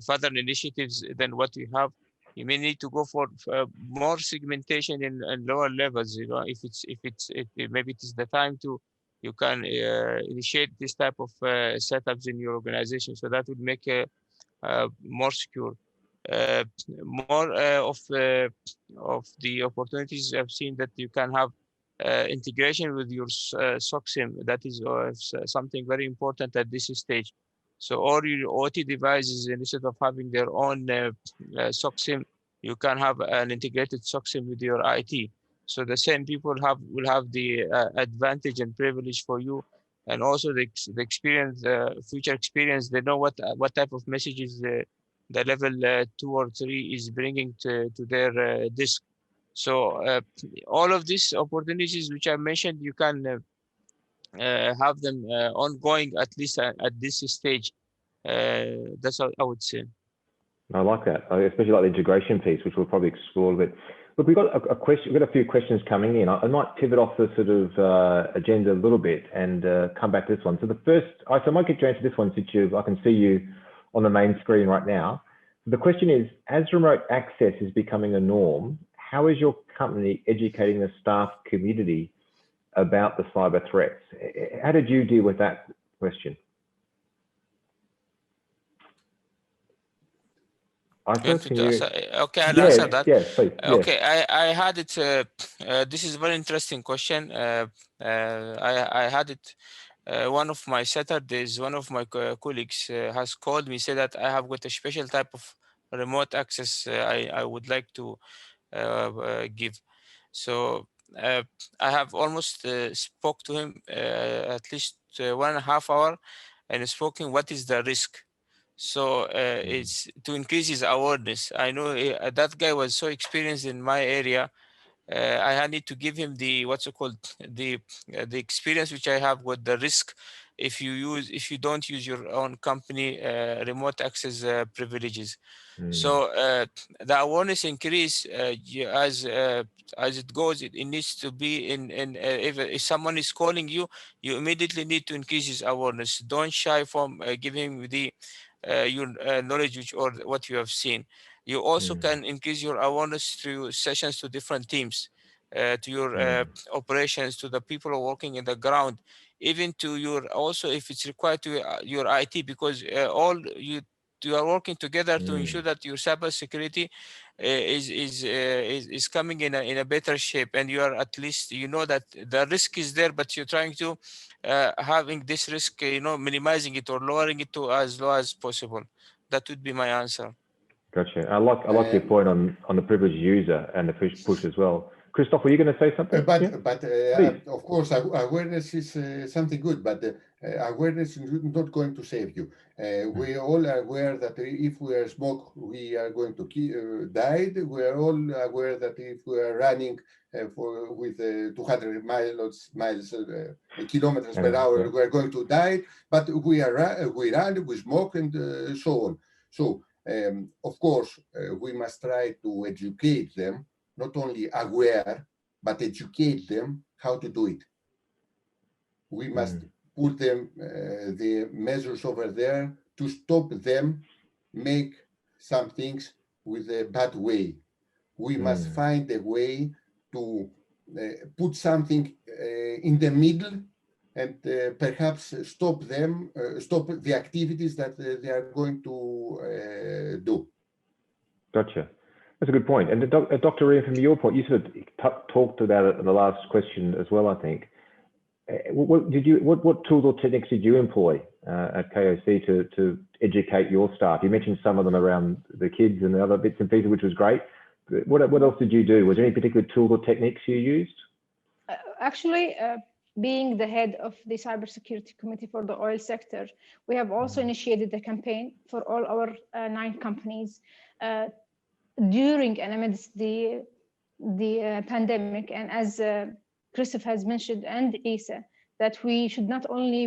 further initiatives than what you have. You may need to go for more segmentation in lower levels. If maybe it is the time to, you can initiate this type of setups in your organization, so that would make more secure. More of the opportunities I've seen, that you can have integration with your SOC SIM. That is something very important at this stage. So all your OT devices, instead of having their own SOC SIM, you can have an integrated SOC SIM with your IT. So the same people will have the advantage and privilege for you, and also the experience, future experience. They know what type of messages the level 2 or 3 is bringing to their disk. So all of these opportunities which I mentioned, you can have them ongoing, at least at this stage. That's what I would say. I like that. I especially like the integration piece, which we'll probably explore a bit. Look, we've got a question. We've got a few questions coming in. I might pivot off the sort of agenda a little bit and come back to this one. So the first, I might get you into this one since I can see you on the main screen right now. The question is, as remote access is becoming a norm, how is your company educating the staff community about the cyber threats? How did you deal with that question? Okay, I'll answer that. Yes, please. Okay, I had it. This is a very interesting question. I had it. One of my Saturdays, one of my colleagues has called me, said that I have got a special type of remote access I would like to give. So I have almost spoke to him at least 1.5 hours and spoken what is the risk. So it's to increase his awareness. I know that guy was so experienced in my area. I need to give him the the experience which I have with the risk if you don't use your own company remote access privileges. So the awareness increase as it goes. It needs to be in if someone is calling you, you immediately need to increase his awareness. Don't shy from giving the your knowledge or what you have seen. You also can increase your awareness through sessions to different teams, to your operations, to the people who are working in the ground, even to your also if it's required to your IT, because all you are working together to ensure that your cybersecurity is coming in a better shape, and you are at least that the risk is there, but you're trying to having this risk, minimizing it or lowering it to as low as possible. That would be my answer. Gotcha. I like your point on the privileged user and the push as well. Christoph, were you going to say something? Of course, awareness is something good, but awareness is not going to save you. We all are aware that if we are smoke, we are going to die. We are all aware that if we are running with 200 kilometers per hour, we are going to die. But we run, we smoke, and so on. So, of course, we must try to educate them. Not only aware, but educate them how to do it. We must put them the measures over there to stop them make some things with a bad way. We must find a way to put something in the middle and perhaps stop them, stop the activities that they are going to do. Gotcha. That's a good point. And Dr. Reem, from your point, you sort of talked about it in the last question as well, I think. What tools or techniques did you employ at KOC to educate your staff? You mentioned some of them around the kids and the other bits and pieces, which was great. What else did you do? Was there any particular tools or techniques you used? Actually, being the head of the cybersecurity committee for the oil sector, we have also initiated a campaign for all our 9 companies during and amidst the pandemic. And as Christoph has mentioned, and Issa, that we should not only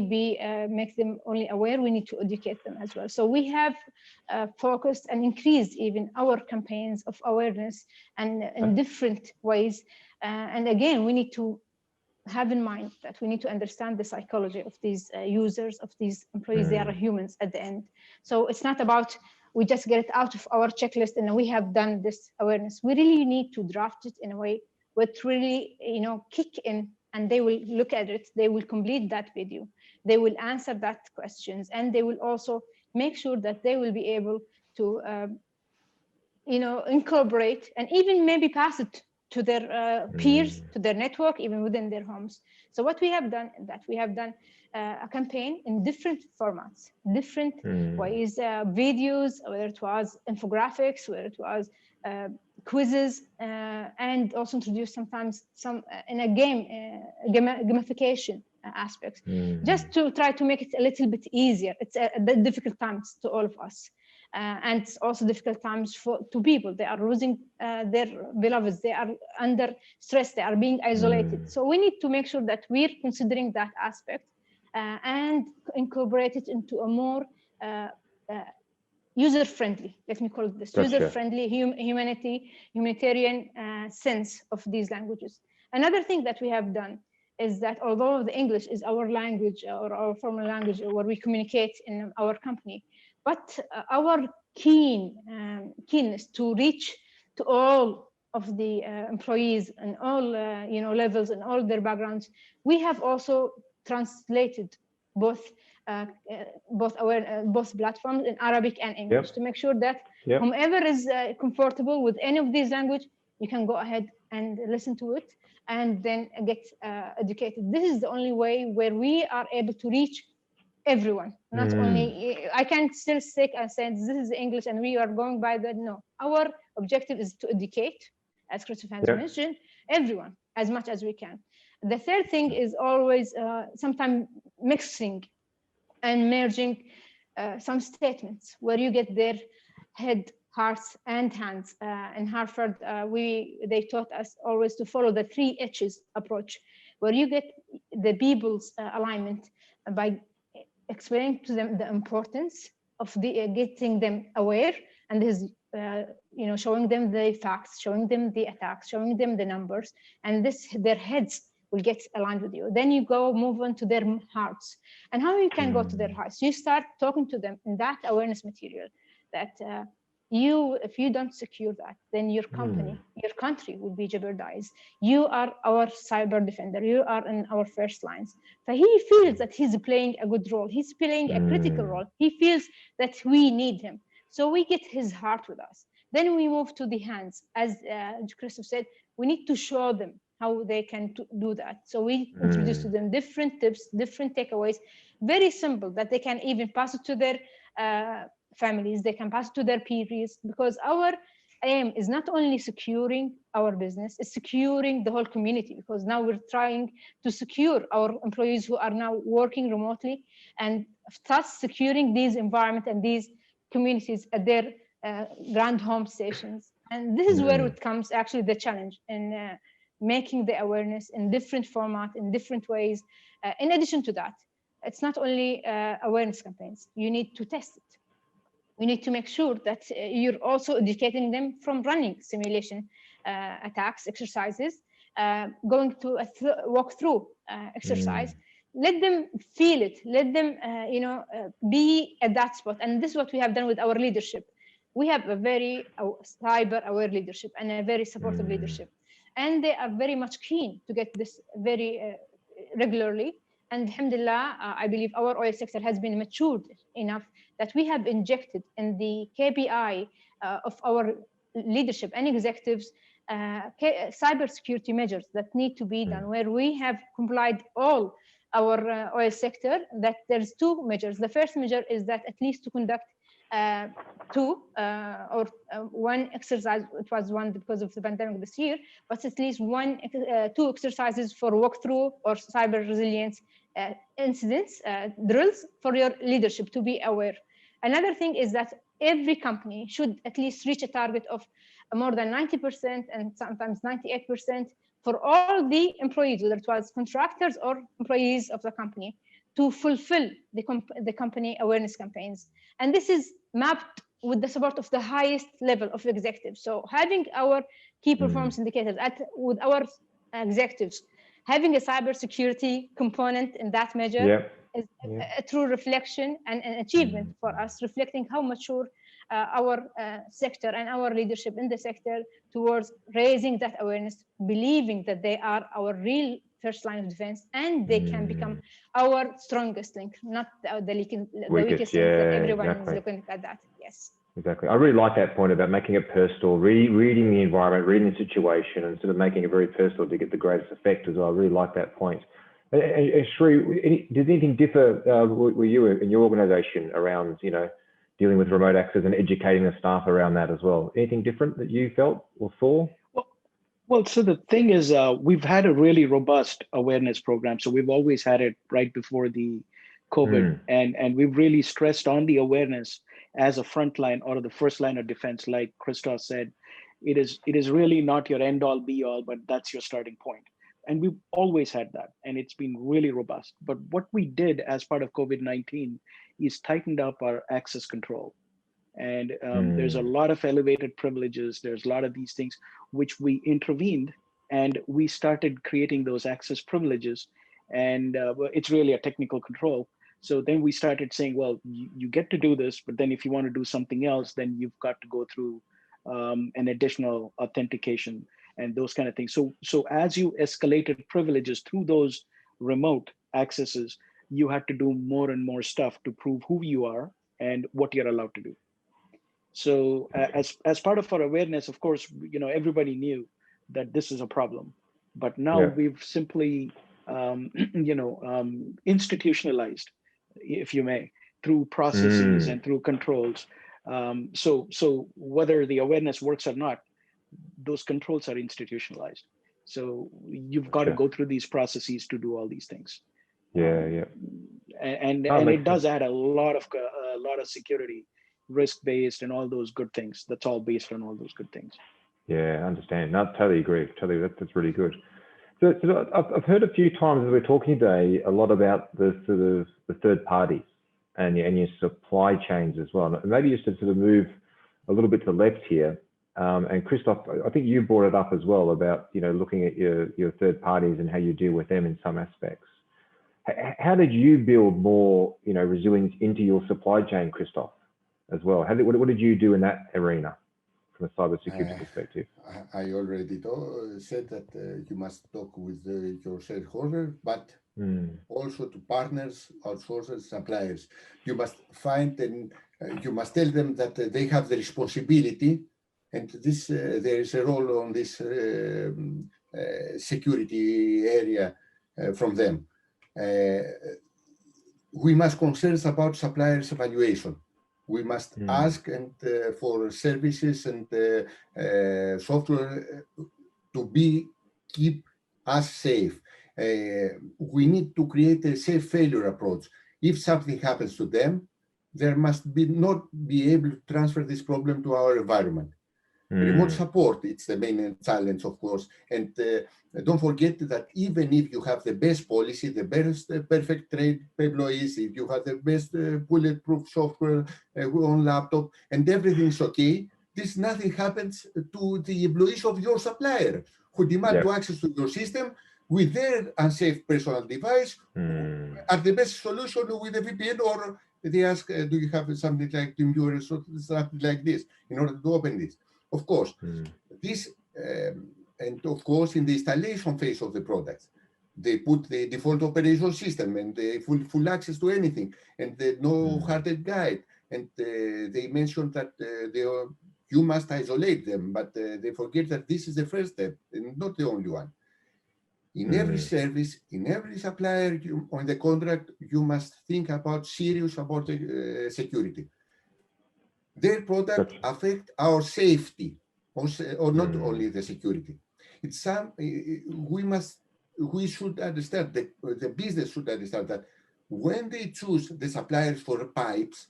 make them only aware, we need to educate them as well. So we have focused and increased even our campaigns of awareness and in different ways. And again, we need to have in mind that we need to understand the psychology of these users, of these employees. They are humans at the end. So it's not about we just get it out of our checklist and we have done this awareness. We really need to draft it in a way which really, kick in, and they will look at it, they will complete that video, they will answer that questions, and they will also make sure that they will be able to, incorporate and even maybe pass it to their peers, to their network, even within their homes. So what we have done is that we have done a campaign in different formats, different ways, videos, whether it was infographics, whether it was quizzes, and also introduce sometimes some in a gamification aspects, just to try to make it a little bit easier. It's difficult times to all of us. And it's also difficult times to people. They are losing their beloveds. They are under stress. They are being isolated. So we need to make sure that we're considering that aspect and incorporate it into a more user-friendly, let me call it this, user-friendly, humanitarian sense of these languages. Another thing that we have done is that although the English is our language or our formal language where we communicate in our company, but our keenness to reach to all of the employees and all levels and all their backgrounds, we have also translated both platforms in Arabic and English to make sure that whomever is comfortable with any of these languages, you can go ahead and listen to it and then get educated. This is the only way where we are able to reach everyone, not only, I can't still stick and say this is English and we are going by that. No, our objective is to educate, as Christos has mentioned, everyone as much as we can. The third thing is always sometimes mixing and merging some statements where you get their head, hearts, and hands. In Harvard, they taught us always to follow the 3 H's approach, where you get the people's alignment by explaining to them the importance of getting them aware, and this is showing them the facts, showing them the attacks, showing them the numbers, and their heads will get aligned with you. Then you move on to their hearts. And how you can go to their hearts? You start talking to them in that awareness material that if you don't secure that, then your company, your country will be jeopardized. You are our cyber defender. You are in our first lines. So he feels that he's playing a good role. He's playing a critical role. He feels that we need him. So we get his heart with us. Then we move to the hands. As Christos said, we need to show them how they can do that. So we introduce to them different tips, different takeaways, very simple, that they can even pass it to their families, they can pass it to their peers, because our aim is not only securing our business, it's securing the whole community, because now we're trying to secure our employees who are now working remotely, and thus securing these environments and these communities at their grand home stations. And this is where it comes actually the challenge in making the awareness in different formats, in different ways. In addition to that, it's not only awareness campaigns. You need to test it. You need to make sure that you're also educating them from running simulation attacks, exercises, going to a walkthrough exercise. Let them feel it. Let them, be at that spot. And this is what we have done with our leadership. We have a very cyber-aware leadership and a very supportive leadership. And they are very much keen to get this very regularly. And alhamdulillah, I believe our oil sector has been matured enough that we have injected in the KPI of our leadership and executives cybersecurity measures that need to be done, where we have complied all our oil sector, that there's 2 measures. The first measure is that at least to conduct 2 or 1 exercise. It was 1 because of the pandemic this year, but at least 2 exercises for walkthrough or cyber resilience incidents, drills for your leadership to be aware. Another thing is that every company should at least reach a target of more than 90% and sometimes 98% for all the employees, whether it was contractors or employees of the company, to fulfill the company awareness campaigns. And this is mapped with the support of the highest level of executives. So having our key performance indicators with our executives, having a cybersecurity component in that measure is a true reflection and an achievement for us, reflecting how mature our sector and our leadership in the sector towards raising that awareness, believing that they are our real first line of defense, and they can become our strongest link, not the weakest link that everyone is looking at that. Yes. Exactly. I really like that point about making it personal, reading the environment, reading the situation, and sort of making it very personal to get the greatest effect as well. I really like that point. And Sri, did anything differ with you in your organisation around, you know, dealing with remote access and educating the staff around that as well? Anything different that you felt or saw? Well, so the thing is, we've had a really robust awareness program. So we've always had it right before the COVID, and we've really stressed on the awareness as a front line or the first line of defense. Like Christos said, it is really not your end all be all, but that's your starting point. And we've always had that, and it's been really robust. But what we did as part of COVID-19 is tightened up our access control. And there's a lot of elevated privileges. There's a lot of these things which we intervened, and we started creating those access privileges. And it's really a technical control. So then we started saying, well, you get to do this, but then if you want to do something else, then you've got to go through an additional authentication and those kind of things. So as you escalated privileges through those remote accesses, you had to do more and more stuff to prove who you are and what you're allowed to do. So as part of our awareness, of course, you know, everybody knew that this is a problem, but now we've simply, institutionalized, if you may, through processes and through controls. So whether the awareness works or not, those controls are institutionalized. So you've got to go through these processes to do all these things. And it does add a lot of security, risk-based, and all those good things. That's all based on all those good things. Yeah, I understand. No, totally agree. Totally, that's really good. So I've heard a few times as we're talking today a lot about the sort of the third parties and your supply chains as well. And maybe just to sort of move a little bit to the left here. And Christos, I think you brought it up as well about, you know, looking at your third parties and how you deal with them in some aspects. How did you build more, you know, resilience into your supply chain, Christos, as well? What did you do in that arena from a cybersecurity perspective? I already said that you must talk with your shareholder, but also to partners, outsourcers, suppliers. You must find and you must tell them that they have the responsibility, and this there is a role on this security area from them. We must concern about suppliers' evaluation. We must ask and for services and software to keep us safe. We need to create a safe failure approach. If something happens to them, there must not be able to transfer this problem to our environment. Remote support, it's the main challenge, of course. And don't forget that even if you have the best policy, the best perfect trade employees, if you have the best bulletproof software on laptop, and everything's okay, nothing happens to the employees of your supplier who demand to access to your system with their unsafe personal device are the best solution with a VPN, or they ask, do you have something like TeamViewer or something like this in order to open this? Of course, and of course, in the installation phase of the products, they put the default operation system and the full access to anything, and the no hardened guide. And they mentioned that you must isolate them, but they forget that this is the first step and not the only one. In every service, in every supplier on the contract, you must think about serious about security. Their product affect our safety, or not only the security. It's we should understand the business should understand that when they choose the suppliers for pipes,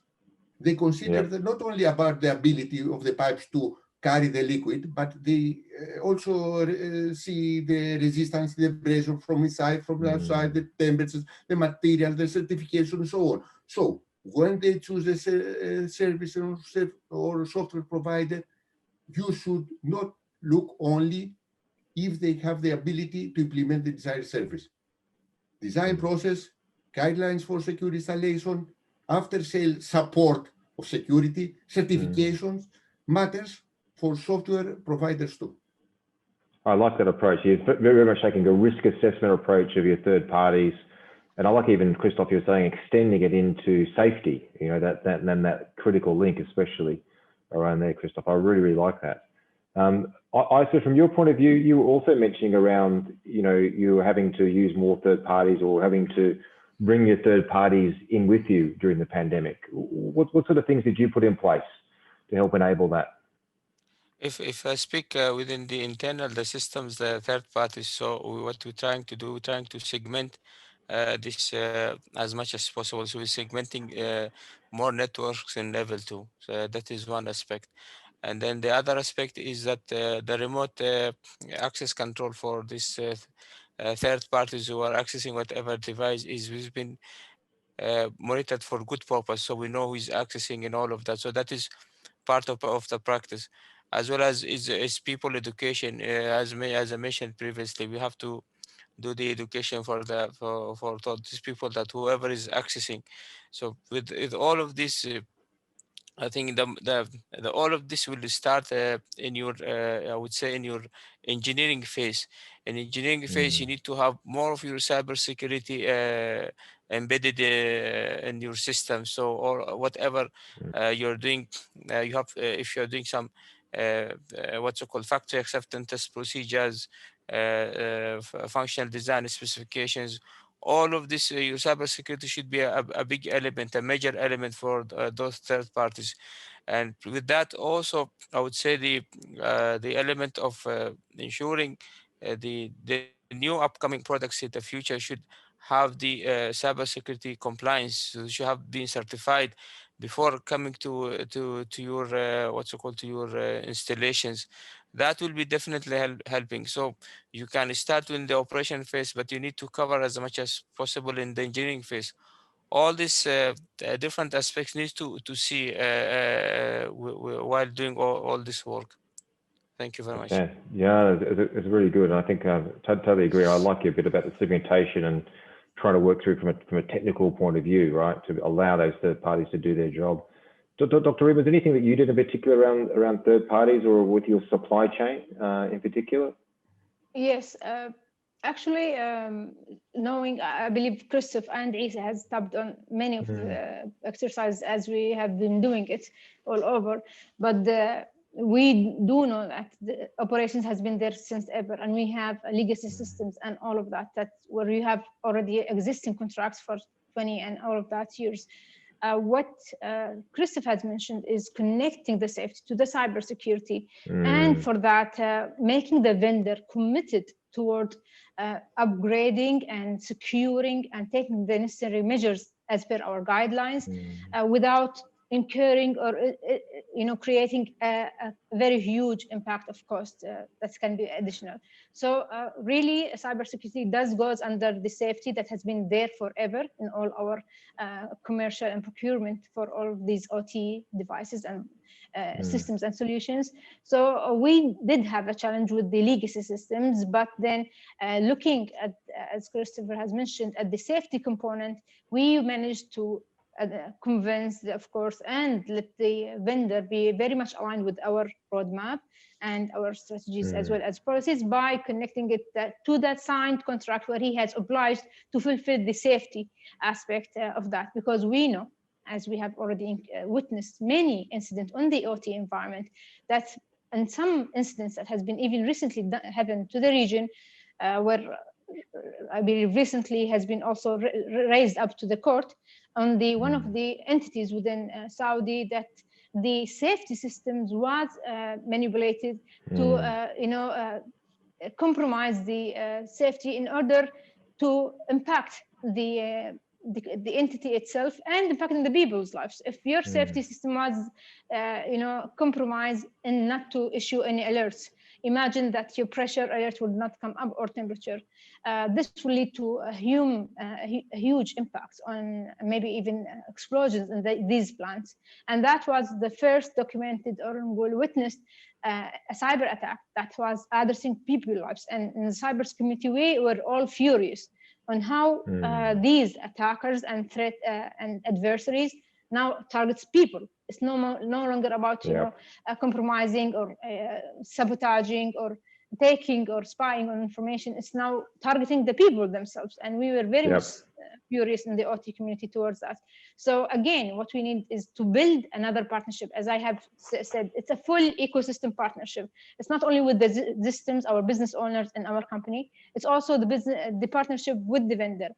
they consider that not only about the ability of the pipes to carry the liquid, but they also see the resistance, the pressure from inside, from the outside, the temperatures, the material, the certification, and so on. So when they choose a service or software provider, you should not look only if they have the ability to implement the desired service. Design process, guidelines for security installation, after-sale support of security, certifications, matters for software providers too. I like that approach. You're very much taking a risk assessment approach of your third parties. And I like even, Christos, you're saying extending it into safety, you know, that critical link, especially around there, Christos. I really, really like that. Issa, from your point of view, you were also mentioning around, you were having to use more third parties or having to bring your third parties in with you during the pandemic. What sort of things did you put in place to help enable that? If I speak within the systems, the third parties, so what we're trying to do, we're trying to segment this as much as possible. So we're segmenting more networks in level 2. So that is one aspect. And then the other aspect is that the remote access control for this third parties who are accessing whatever device has been monitored for good purpose. So we know who is accessing and all of that. So that is part of the practice, as well as is people education. As I mentioned previously, we have to do the education for these people, that whoever is accessing. So with all of this, I think the all of this will start in your I would say in your engineering phase. In engineering phase, you need to have more of your cybersecurity embedded in your system. So or whatever you're doing, you have if you're doing some what's it called, factory acceptance test procedures, functional design specifications. All of this, your cybersecurity should be a big element, a major element for those third parties. And with that also, I would say the element of ensuring the new upcoming products in the future should have the cybersecurity compliance. So they should have been certified before coming to your what's it called, to your installations. That will be definitely helping. So you can start in the operation phase, but you need to cover as much as possible in the engineering phase. All these different aspects need to see while doing all this work. Thank you very much. Yeah, it's really good. And I think I totally agree. I like your bit about the segmentation and trying to work through from a technical point of view, right, to allow those third parties to do their job. Dr. Reem, was there anything that you did in particular around third parties or with your supply chain in particular? Yes, actually, knowing, I believe Christos and Issa has tapped on many of the exercises as we have been doing it all over, but we do know that the operations has been there since ever, and we have legacy systems and all of that, where you have already existing contracts for 20 and all of that years. What Christos has mentioned is connecting the safety to the cybersecurity, and for that, making the vendor committed toward upgrading and securing and taking the necessary measures as per our guidelines, without incurring or creating a very huge impact of cost that can be additional. So really, cybersecurity does goes under the safety that has been there forever in all our commercial and procurement for all of these OT devices and systems and solutions. So we did have a challenge with the legacy systems, but then looking at, as Christopher has mentioned, at the safety component, we managed to convince, of course, and let the vendor be very much aligned with our roadmap and our strategies as well as policies by connecting it to that signed contract where he has obliged to fulfill the safety aspect of that, because we know, as we have already witnessed many incidents on the OT environment, that in some incidents that has been even recently happened to the region, where I believe recently has been also raised up to the court on the one of the entities within Saudi, that the safety systems was manipulated to compromise the safety in order to impact the entity itself and impacting the people's lives. If your safety system was compromised and not to issue any alerts, imagine that your pressure alert would not come up or temperature. This will lead to a huge impact on maybe even explosions in these plants. And that was the first documented or witnessed a cyber attack that was addressing people's lives. And in the cyber community, we were all furious on how these attackers and threat and adversaries now targets people. It's no longer about compromising or sabotaging or taking or spying on information. It's now targeting the people themselves, and we were very much curious in the OT community towards us. So again, what we need is to build another partnership. As I have said, it's a full ecosystem partnership. It's not only with the systems, our business owners in our company, it's also the partnership with the vendor.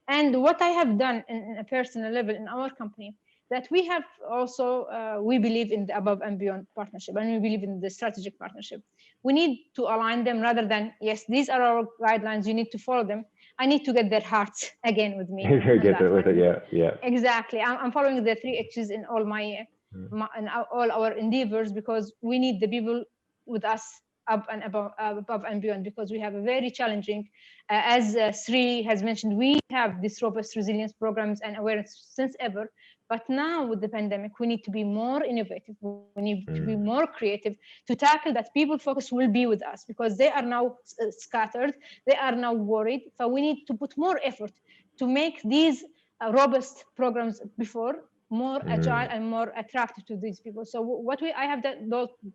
And what I have done in a personal level in our company, that we have also, we believe in the above and beyond partnership, and we believe in the strategic partnership. We need to align them rather than, yes, these are our guidelines, you need to follow them. I need to get their hearts again with me. Get it with it, yeah. Exactly. I'm following the 3 H's in all in all our endeavors, because we need the people with us up and above and beyond, because we have a very challenging, as Sri has mentioned, we have this robust resilience programs and awareness since ever. But now with the pandemic, we need to be more innovative. We need to be more creative to tackle that. People focus will be with us because they are now scattered. They are now worried. So we need to put more effort to make these robust programs before more agile and more attractive to these people. So what I have done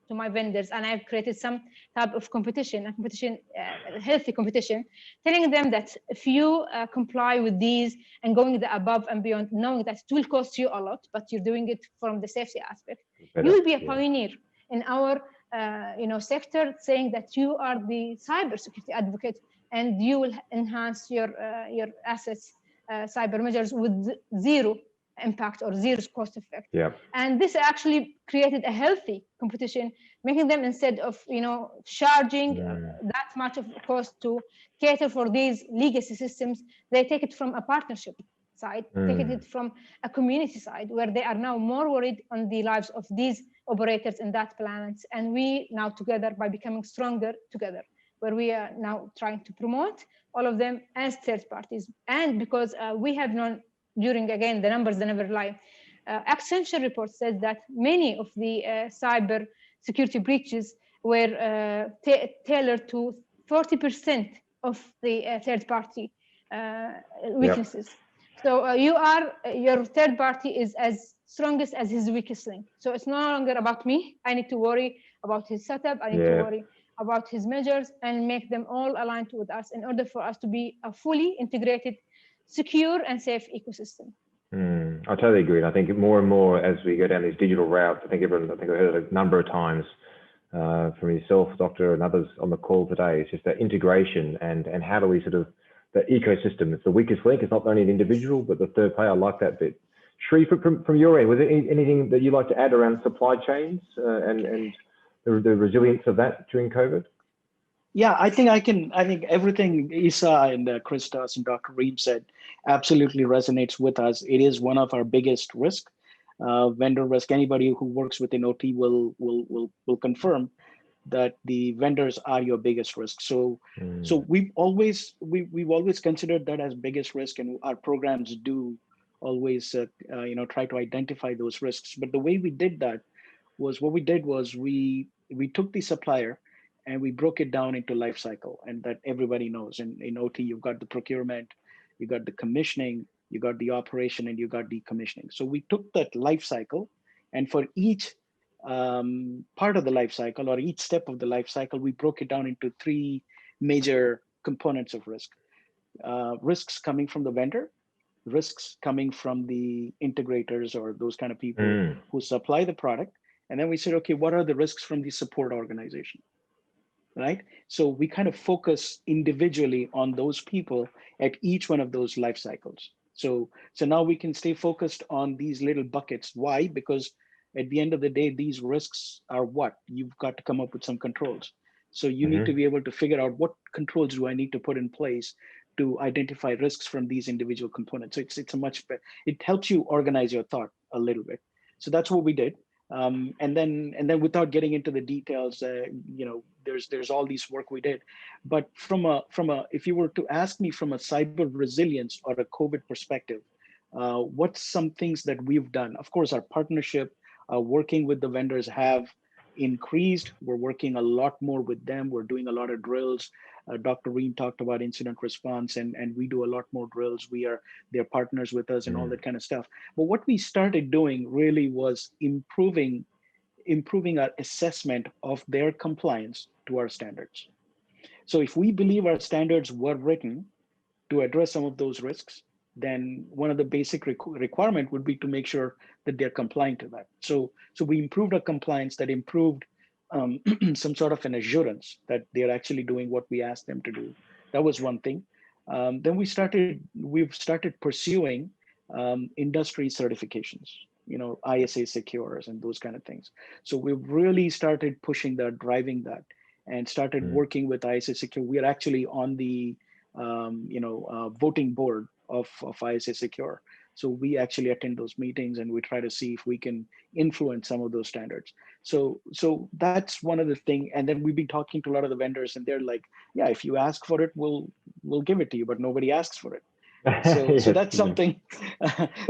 to my vendors, and I've created some type of competition, a healthy competition, telling them that if you comply with these and going the above and beyond, knowing that it will cost you a lot, but you're doing it from the safety aspect, you will be a pioneer in our sector, saying that you are the cybersecurity advocate and you will enhance your assets, cyber measures with zero impact or zero cost effect. And this actually created a healthy competition, making them, instead of charging that much of cost to cater for these legacy systems, they take it from a partnership side, taking it from a community side, where they are now more worried on the lives of these operators in that planet. And we now together, by becoming stronger together, where we are now trying to promote all of them as third parties. And because we have known, during, again, the numbers, they never lie. Accenture report says that many of the cyber security breaches were tailored to 40% of the third party weaknesses. So your third party is as strongest as his weakest link. So it's no longer about me. I need to worry about his setup. I need to worry about his measures and make them all aligned with us in order for us to be a fully integrated, secure and safe ecosystem. I totally agree. And I think more and more as we go down these digital routes, I think I've heard it a number of times from yourself, Doctor, and others on the call today. It's just that integration and how do we sort of, the ecosystem, it's the weakest link. It's not only the individual, but the third player. I like that bit. Shri, from your end, was there anything that you'd like to add around supply chains and the resilience of that during COVID? Yeah, I think everything Issa and Christos and Dr. Reem said absolutely resonates with us. It is one of our biggest risks, vendor risk. Anybody who works within OT will confirm that the vendors are your biggest risk. So we've always considered that as biggest risk, and our programs do always try to identify those risks. But the way we did that was, we took the supplier and we broke it down into life cycle, and that everybody knows. In OT, you've got the procurement, you got the commissioning, you got the operation, and you got decommissioning. So we took that life cycle, and for each part of the life cycle, or each step of the life cycle, we broke it down into 3 major components of risk. Risks coming from the vendor, risks coming from the integrators or those kind of people who supply the product. And then we said, okay, what are the risks from the support organization? Right? So we kind of focus individually on those people at each one of those life cycles. So now we can stay focused on these little buckets. Why? Because at the end of the day, these risks are what? You've got to come up with some controls. So you need to be able to figure out, what controls do I need to put in place to identify risks from these individual components. So it's a much better, it helps you organize your thought a little bit. So that's what we did. And then without getting into the details, there's all this work we did. But if you were to ask me from a cyber resilience or a COVID perspective, what's some things that we've done? Of course, our partnership, working with the vendors have increased. We're working a lot more with them. We're doing a lot of drills. Dr. Reem talked about incident response, and we do a lot more drills. They're partners with us and all that kind of stuff. But what we started doing really was improving our assessment of their compliance to our standards. So if we believe our standards were written to address some of those risks, then one of the basic requirement would be to make sure that they're compliant to that. So we improved our compliance, that improved some sort of an assurance that they're actually doing what we asked them to do. That was one thing. Then we've started pursuing industry certifications, ISA secures and those kind of things. So we've really started pushing that, driving that, and started working with ISA Secure. We are actually on the voting board of ISA Secure. So we actually attend those meetings and we try to see if we can influence some of those standards. So that's one of the things. And then we've been talking to a lot of the vendors, and they're like, yeah, if you ask for it, we'll give it to you, but nobody asks for it. So that's something.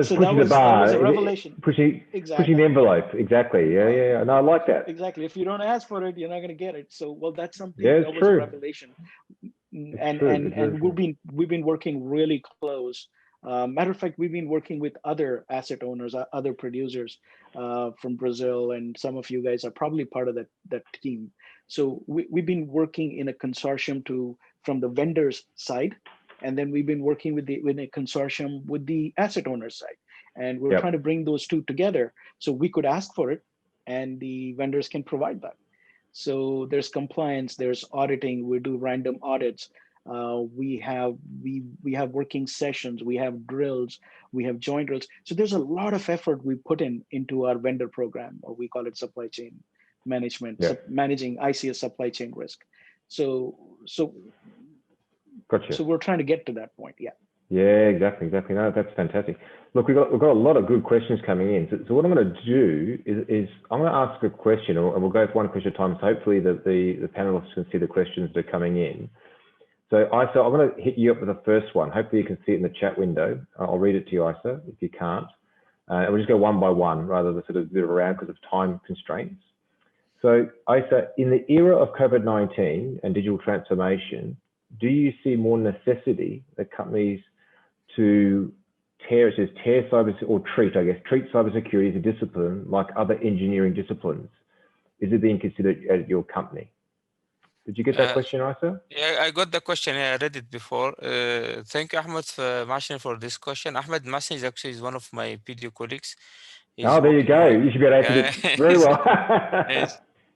So that was a revelation. Pushing exactly. the envelope. Exactly. Yeah. No, I like that. Exactly. If you don't ask for it, you're not going to get it. So, well, that's something that was true. a revelation. And we've been working really close. Matter of fact, we've been working with other asset owners, other producers from Brazil, and some of you guys are probably part of that team. So we've been working in a consortium from the vendors side, and then we've been working with a consortium with the asset owner side, and we're trying to bring those two together so we could ask for it, and the vendors can provide that. So there's compliance, there's auditing. We do random audits. We have working sessions, we have drills, we have joint drills. So there's a lot of effort we put into our vendor program, or we call it supply chain management, managing ICS supply chain risk. So gotcha. So we're trying to get to that point. Yeah, exactly. No, that's fantastic. Look, we've got a lot of good questions coming in. So what I'm going to do is I'm going to ask a question, and we'll go one question at a time. So hopefully the panelists can see the questions that are coming in. So Issa, I'm going to hit you up with the first one. Hopefully you can see it in the chat window. I'll read it to you, Issa, if you can't. And we'll just go one by one rather than sort of move around because of time constraints. So Issa, in the era of COVID-19 and digital transformation, do you see more necessity that companies to treat cybersecurity as a discipline like other engineering disciplines? Is it being considered at your company? Did you get that question, Issa? Yeah, I got the question. I read it before. Thank you, Ahmed Mashin, for this question. Ahmed Mashin is actually one of my PDO colleagues. There you go. You should be able to answer it very well.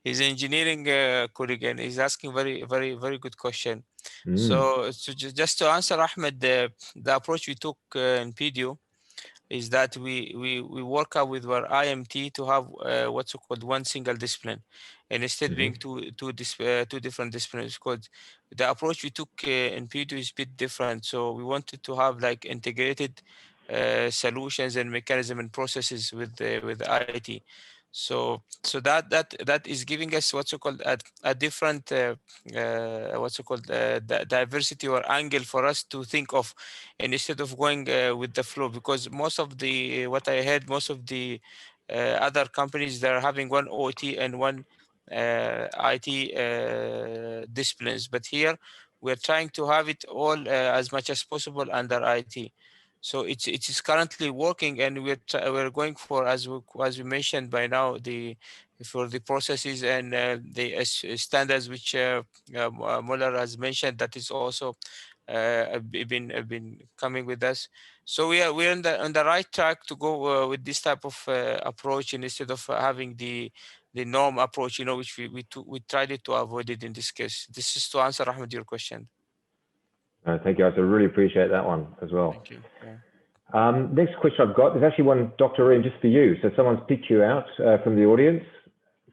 He's an engineering colleague, and he's asking very, very, very good question. So just to answer, Ahmed, the approach we took in PDO is that we work out with our IMT to have what's called one single discipline, and instead being two different disciplines. Because the approach we took in PDO is a bit different. So we wanted to have like integrated solutions and mechanism and processes with IT. So that is giving us what's called a different diversity or angle for us to think of, and instead of going with the flow, because most of the other companies, they're having one OT and one IT disciplines, but here we're trying to have it all as much as possible under IT. So it is currently working, and we're going for, as we mentioned by now, for the processes and the standards which Mallur has mentioned, that is also been coming with us. So we're on the right track to go with this type of approach, and instead of having the norm approach, which we tried to avoid it in this case. This is to answer, Ahmed, your question. Thank you. I really appreciate that one as well. Thank you. Yeah. Next question I've got, there's actually one, Dr. Reem, just for you. So someone's picked you out from the audience.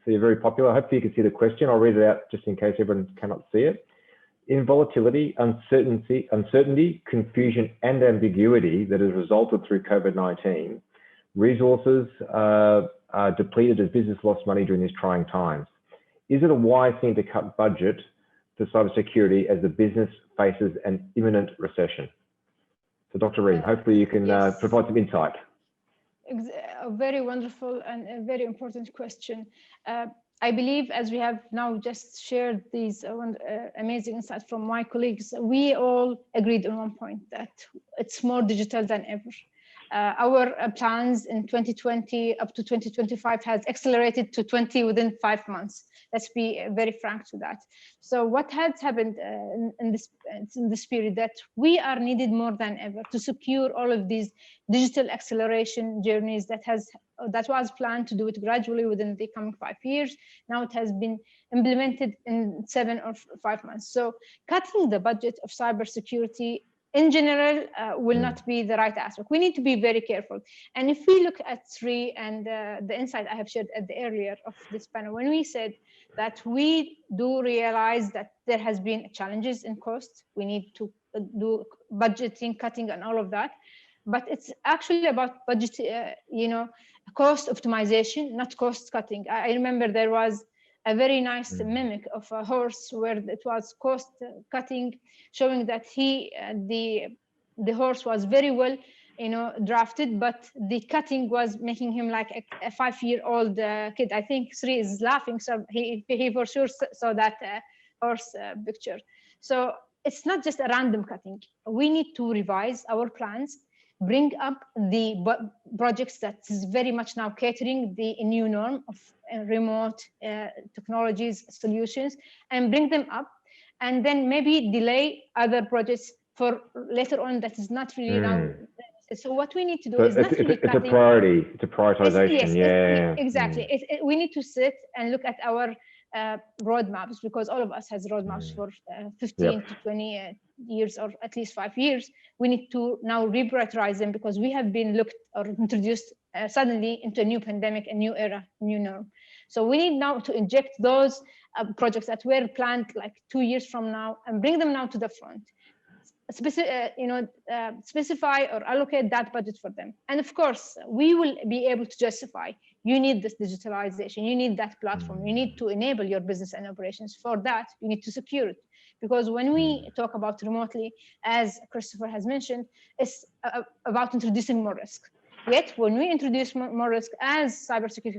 So you're very popular. Hopefully you can see the question. I'll read it out just in case everyone cannot see it. In volatility, uncertainty, confusion, and ambiguity that has resulted through COVID-19, resources are depleted as business lost money during these trying times. Is it a wise thing to cut budget for cybersecurity as the business faces an imminent recession? So Dr. Reem, hopefully you can provide some insight. A very wonderful and a very important question. I believe, as we have now just shared these amazing insights from my colleagues, we all agreed on one point, that it's more digital than ever. our plans in 2020 up to 2025 has accelerated to 20 within 5 months. Let's be very frank to that. So what has happened in this period, that we are needed more than ever to secure all of these digital acceleration journeys that was planned to do it gradually within the coming 5 years. Now it has been implemented in 7 or 5 months. So cutting the budget of cybersecurity in general will not be the right aspect. We need to be very careful. And if we look at SRI and the insight I have shared at the earlier of this panel, when we said that we do realize that there has been challenges in cost, we need to do budgeting, cutting, and all of that. But it's actually about budget, cost optimization, not cost cutting. I remember there was a very nice mimic of a horse where it was cost cutting, showing that the horse was very well, drafted, but the cutting was making him like a 5-year-old kid. I think Sri is laughing, so he for sure saw that horse picture. So it's not just a random cutting. We need to revise our plans, bring up the projects that is very much now catering the new norm of remote technologies, solutions, and bring them up, and then maybe delay other projects for later on that is not really now. So what we need to do is not really it's a priority. It's a prioritization. Yes, exactly. We need to sit and look at our roadmaps, because all of us has roadmaps for 15 to 20 years, or at least 5 years. We need to now reprioritize them, because we have been looked or introduced suddenly into a new pandemic, a new era, new norm. So we need now to inject those projects that were planned like 2 years from now and bring them now to the front. Specify or allocate that budget for them. And of course, we will be able to justify, you need this digitalization, you need that platform, you need to enable your business and operations. For that, you need to secure it. Because when we talk about remotely, as Christopher has mentioned, it's about introducing more risk. Yet, when we introduce more risk as cybersecurity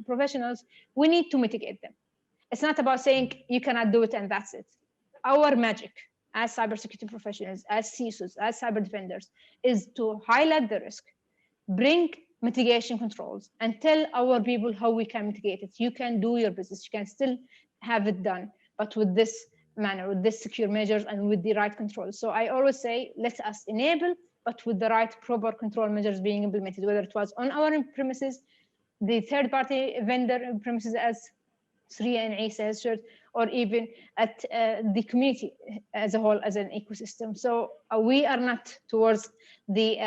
professionals, we need to mitigate them. It's not about saying you cannot do it and that's it. Our magic as cybersecurity professionals, as CISOs, as cyber defenders, is to highlight the risk, bring mitigation controls, and tell our people how we can mitigate it. You can do your business, you can still have it done, but with this manner, with this secure measures and with the right controls. So I always say, let us enable, but with the right proper control measures being implemented, whether it was on our premises, the third-party vendor premises, as Sri and Issa has shared, or even at the community as a whole, as an ecosystem. So we are not towards the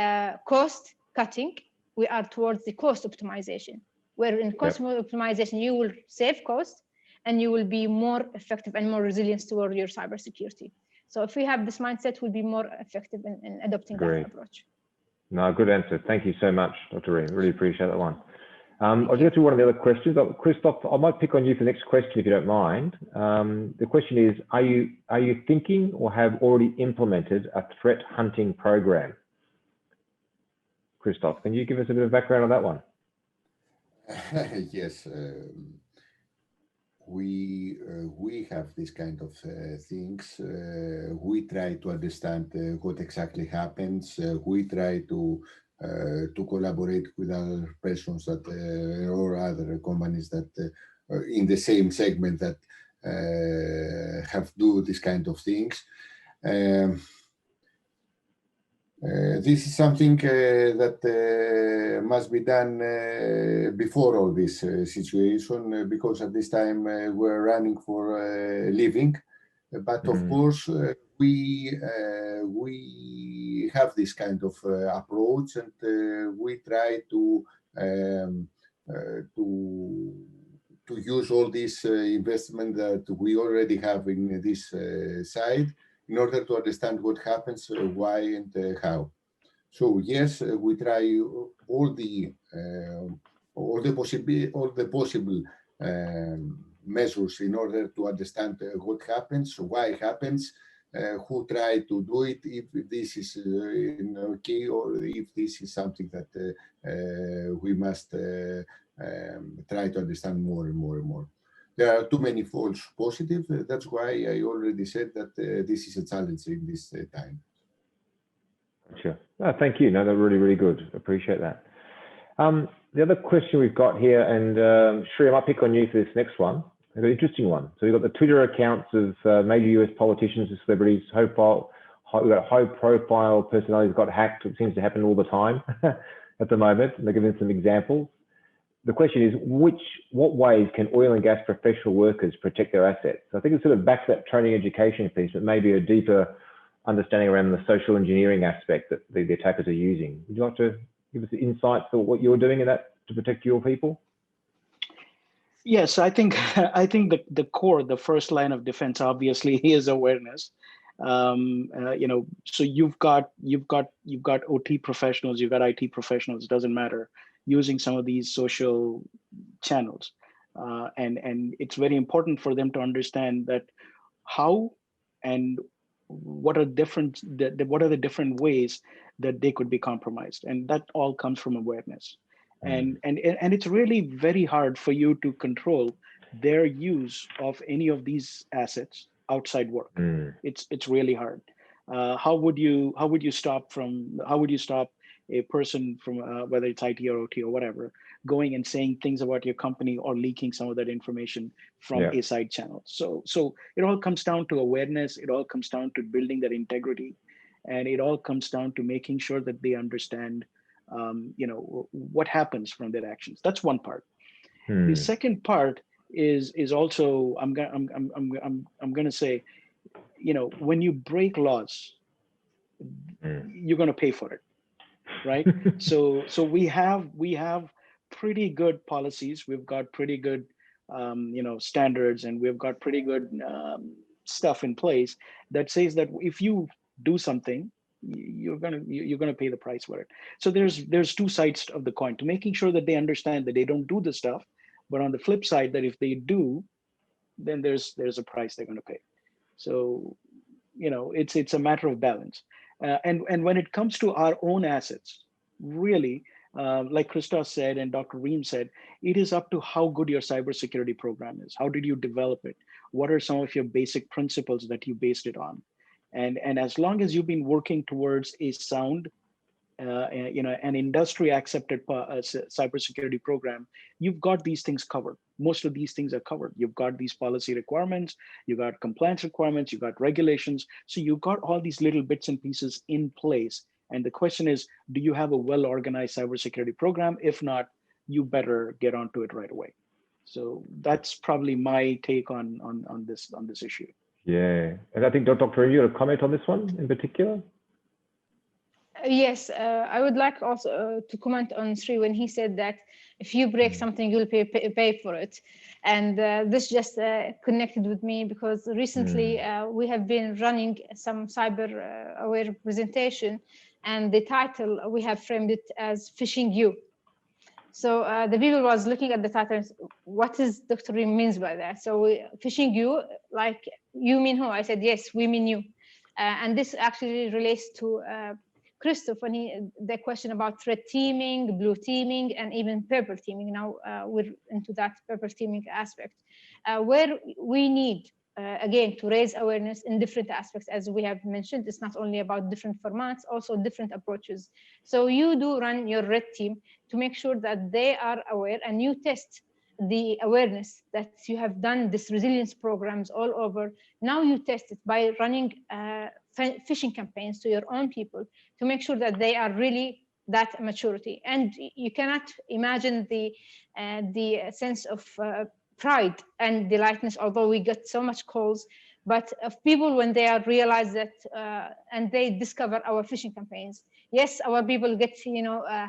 cost cutting, we are towards the cost optimization, where in cost optimization, you will save cost and you will be more effective and more resilient toward your cybersecurity. So if we have this mindset, we'll be more effective in adopting that approach. No, good answer. Thank you so much, Dr. Reem. Really appreciate that one. I'll get to one of the other questions. Christoph, I might pick on you for the next question if you don't mind. The question is, are you thinking or have already implemented a threat hunting program? Christoph, can you give us a bit of background on that one? Yes, we have this kind of things. We try to understand what exactly happens. We try to collaborate with other persons that or other companies that in the same segment that have do this kind of things. This is something that must be done before all this situation, because at this time we're running for a living. But of course, we have this kind of approach, and we try to use all this investment that we already have in this side, in order to understand what happens, why, and how. So yes, we try all the possible measures in order to understand what happens, why it happens, who try to do it, if this is okay, or if this is something that we must try to understand more and more and more. There are too many false positives. That's why I already said that this is a challenge in this time. Gotcha. No, thank you. No, they're really, really good. Appreciate that. The other question we've got here, and Shri, I might pick on you for this next one. It's an interesting one. So we've got the Twitter accounts of major US politicians and celebrities. We've got high-profile personalities got hacked. It seems to happen all the time at the moment, and they're giving some examples. The question is, what ways can oil and gas professional workers protect their assets? So I think it's sort of back to that training education piece, but maybe a deeper understanding around the social engineering aspect that the attackers are using. Would you like to give us insights for what you're doing in that to protect your people? Yes, I think the core, the first line of defense, obviously, is awareness. So you've got OT professionals, you've got IT professionals, doesn't matter, using some of these social channels, and it's very important for them to understand that how and what are the different ways that they could be compromised, and that all comes from awareness. And it's really very hard for you to control their use of any of these assets outside work. It's really hard. How would you stop a person from whether it's IT or OT or whatever, going and saying things about your company or leaking some of that information from a side channel? So it all comes down to awareness. It all comes down to building that integrity, and it all comes down to making sure that they understand what happens from their actions. That's one part. The second part is also, I'm gonna say, when you break laws, you're gonna pay for it, right? so we have pretty good policies. We've got pretty good standards, and we've got pretty good stuff in place that says that if you do something, you're gonna pay the price for it. So there's two sides of the coin to making sure that they understand that they don't do the stuff, but on the flip side, that if they do, then there's a price they're going to pay. So it's a matter of balance. And when it comes to our own assets, really, like Christos said and Dr. Reem said, it is up to how good your cybersecurity program is. How did you develop it? What are some of your basic principles that you based it on? And as long as you've been working towards a sound, an industry accepted cybersecurity program, you've got these things covered. Most of these things are covered. You've got these policy requirements, you've got compliance requirements, you've got regulations. So you've got all these little bits and pieces in place. And the question is, do you have a well-organized cybersecurity program? If not, you better get onto it right away. So that's probably my take on this issue. Yeah, and I think Dr. Reem, you have a comment on this one in particular? Yes, I would like also to comment on Sri when he said that if you break something, you'll pay for it. And this just connected with me because recently we have been running some cyber aware presentation, and the title, we have framed it as Phishing You. So the people was looking at the title, what is Dr. Reem means by that? So phishing you, like, you mean who? I said, yes, we mean you. And this actually relates to Christos, when the question about red teaming, blue teaming, and even purple teaming. Now we're into that purple teaming aspect, where we need, again, to raise awareness in different aspects. As we have mentioned, it's not only about different formats, also different approaches. So you do run your red team to make sure that they are aware, and you test the awareness that you have done this resilience programs all over. Now you test it by running phishing campaigns to your own people to make sure that they are really that maturity. And you cannot imagine the sense of pride and delightness, although we get so much calls, but of people when they are realize that and they discover our phishing campaigns. Yes, our people get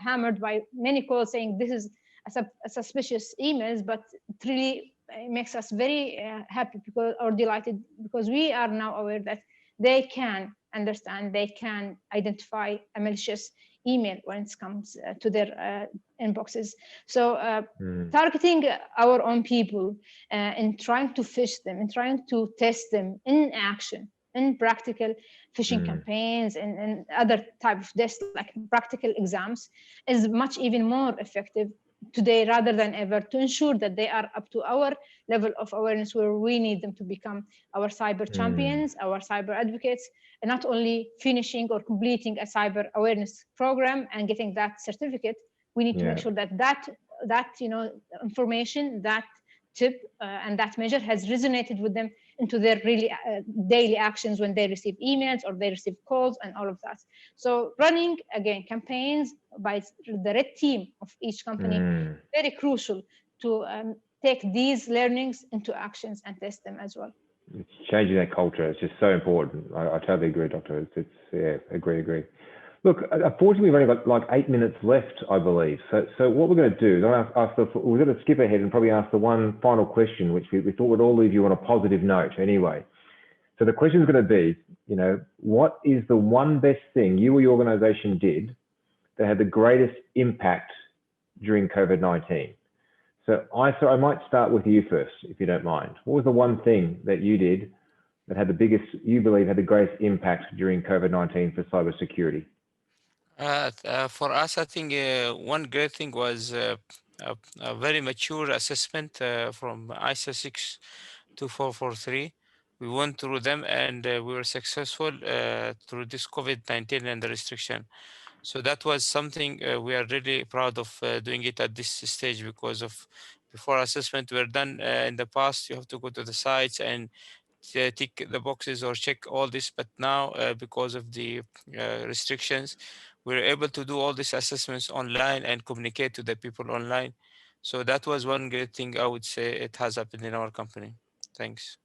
hammered by many calls saying this is a suspicious emails, but it really makes us very happy or delighted, because we are now aware that they can understand, they can identify a malicious email when it comes to their inboxes. So targeting our own people and trying to phish them and trying to test them in action, in practical phishing campaigns and other type of tests like practical exams, is much even more effective today rather than ever, to ensure that they are up to our level of awareness where we need them to become our cyber champions, our cyber advocates, and not only finishing or completing a cyber awareness program and getting that certificate. We need to make sure that that information, that tip and that measure has resonated with them into their really daily actions when they receive emails or they receive calls and all of that. So running, again, campaigns by the red team of each company, very crucial to take these learnings into actions and test them as well. It's changing that culture. It's just so important. I totally agree, Doctor. It's yeah, agree. Look, unfortunately, we've only got like 8 minutes left, I believe. So what we're going to do is we're going to skip ahead and probably ask the one final question, which we thought would all leave you on a positive note anyway. So the question is going to be, what is the one best thing you or your organization did that had the greatest impact during COVID-19? So Issa, I might start with you first, if you don't mind. What was the one thing that you did that had the biggest, you believe, had the greatest impact during COVID-19 for cybersecurity? For us, I think one great thing was a very mature assessment from ISA 62443. We went through them and we were successful through this COVID-19 and the restriction. So that was something we are really proud of doing it at this stage, because of before assessment were done in the past, you have to go to the sites and tick the boxes or check all this. But now, because of the restrictions, we're able to do all these assessments online and communicate to the people online. So that was one great thing I would say it has happened in our company. Thanks.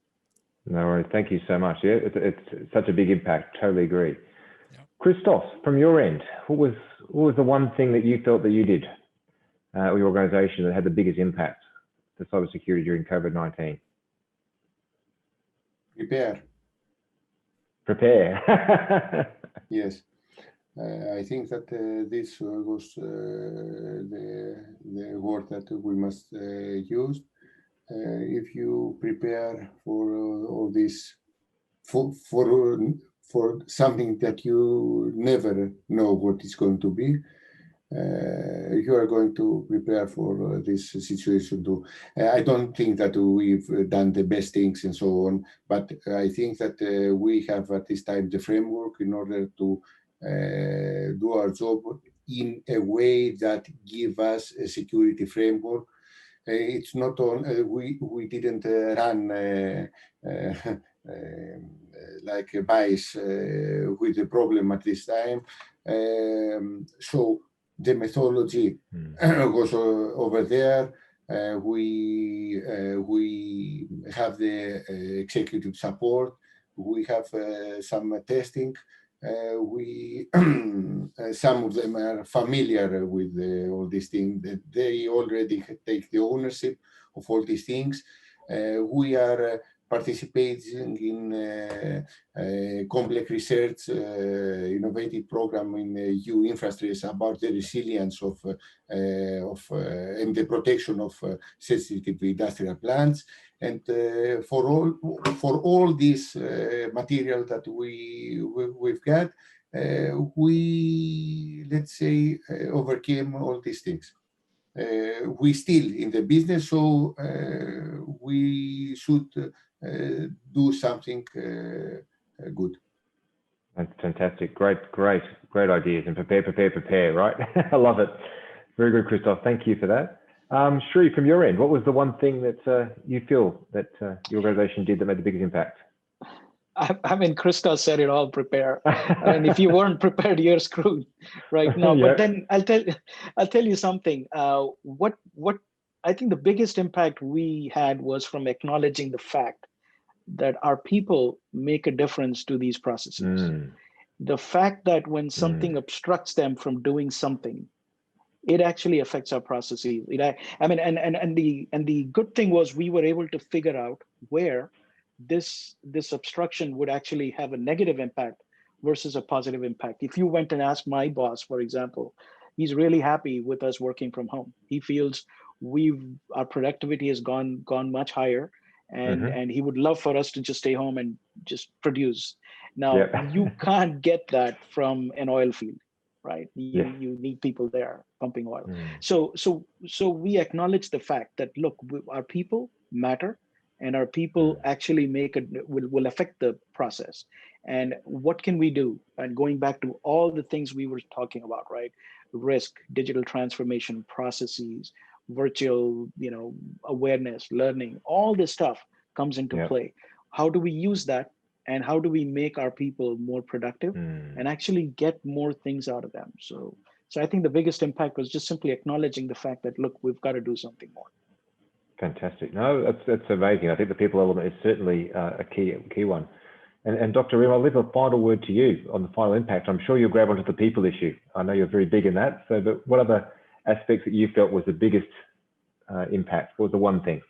No worries. Thank you so much. Yeah, it's such a big impact. Totally agree. Yeah. Christos, from your end, what was the one thing that you felt that you did or your organization that had the biggest impact to cybersecurity during COVID-19? Prepare. Yes. I think that this was the word that we must use. If you prepare for all this, for something that you never know what it's going to be, you are going to prepare for this situation too. I don't think that we've done the best things and so on, but I think that we have at this time the framework in order to do our job in a way that give us a security framework. It's not on, we didn't run like a mice with the problem at this time. So the methodology was over there. We have the executive support. We have some testing. Some of them are familiar with all these things. They already take the ownership of all these things. We are participating in a complex research, innovative program in EU infrastructure about the resilience of and the protection of sensitive industrial plants. And for all this material that we've got, we, let's say, overcame all these things. We still in the business, so we should do something good. That's fantastic. Great ideas. And prepare, right? I love it. Very good, Christoph. Thank you for that. Shri, from your end, what was the one thing that you feel that your organization did that made the biggest impact? I mean, Christos said it all, prepare. And if you weren't prepared, you're screwed right now. Yeah. But then I'll tell you something. What I think the biggest impact we had was from acknowledging the fact that our people make a difference to these processes. The fact that when something obstructs them from doing something, it actually affects our processes. And the good thing was we were able to figure out where this obstruction would actually have a negative impact versus a positive impact. If you went and asked my boss, for example, he's really happy with us working from home. He feels our productivity has gone much higher, and he would love for us to just stay home and just produce. Now, you can't get that from an oil field. right? Yes. You need people there pumping oil. So we acknowledge the fact that, look, our people matter, and our people actually will affect the process. And what can we do? And going back to all the things we were talking about, right? Risk, digital transformation, processes, virtual, awareness, learning, all this stuff comes into play. How do we use that? And how do we make our people more productive and actually get more things out of them? So I think the biggest impact was just simply acknowledging the fact that, look, we've got to do something more. Fantastic. No, that's amazing. I think the people element is certainly a key one. And Dr. Reem, I'll leave a final word to you on the final impact. I'm sure you'll grab onto the people issue. I know you're very big in that. So, but what other aspects that you felt was the biggest impact? What was the one thing?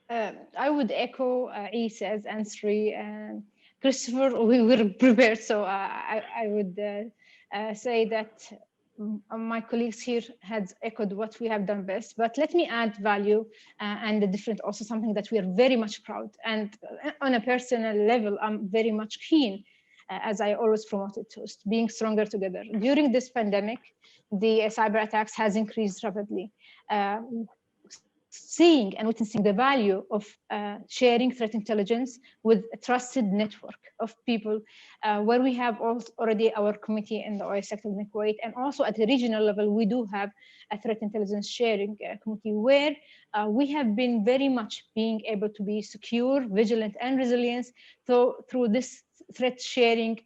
I would echo Issa's and Sri and Christopher. We were prepared, so I would say that my colleagues here had echoed what we have done best. But let me add value and the different, also something that we are very much proud. And on a personal level, I'm very much keen, as I always promoted to being stronger together. During this pandemic, the cyber attacks has increased rapidly. Seeing and witnessing the value of sharing threat intelligence with a trusted network of people, where we have already our committee in the oil sector in Kuwait, and also at the regional level, we do have a threat intelligence sharing committee where we have been very much being able to be secure, vigilant, and resilient through this threat sharing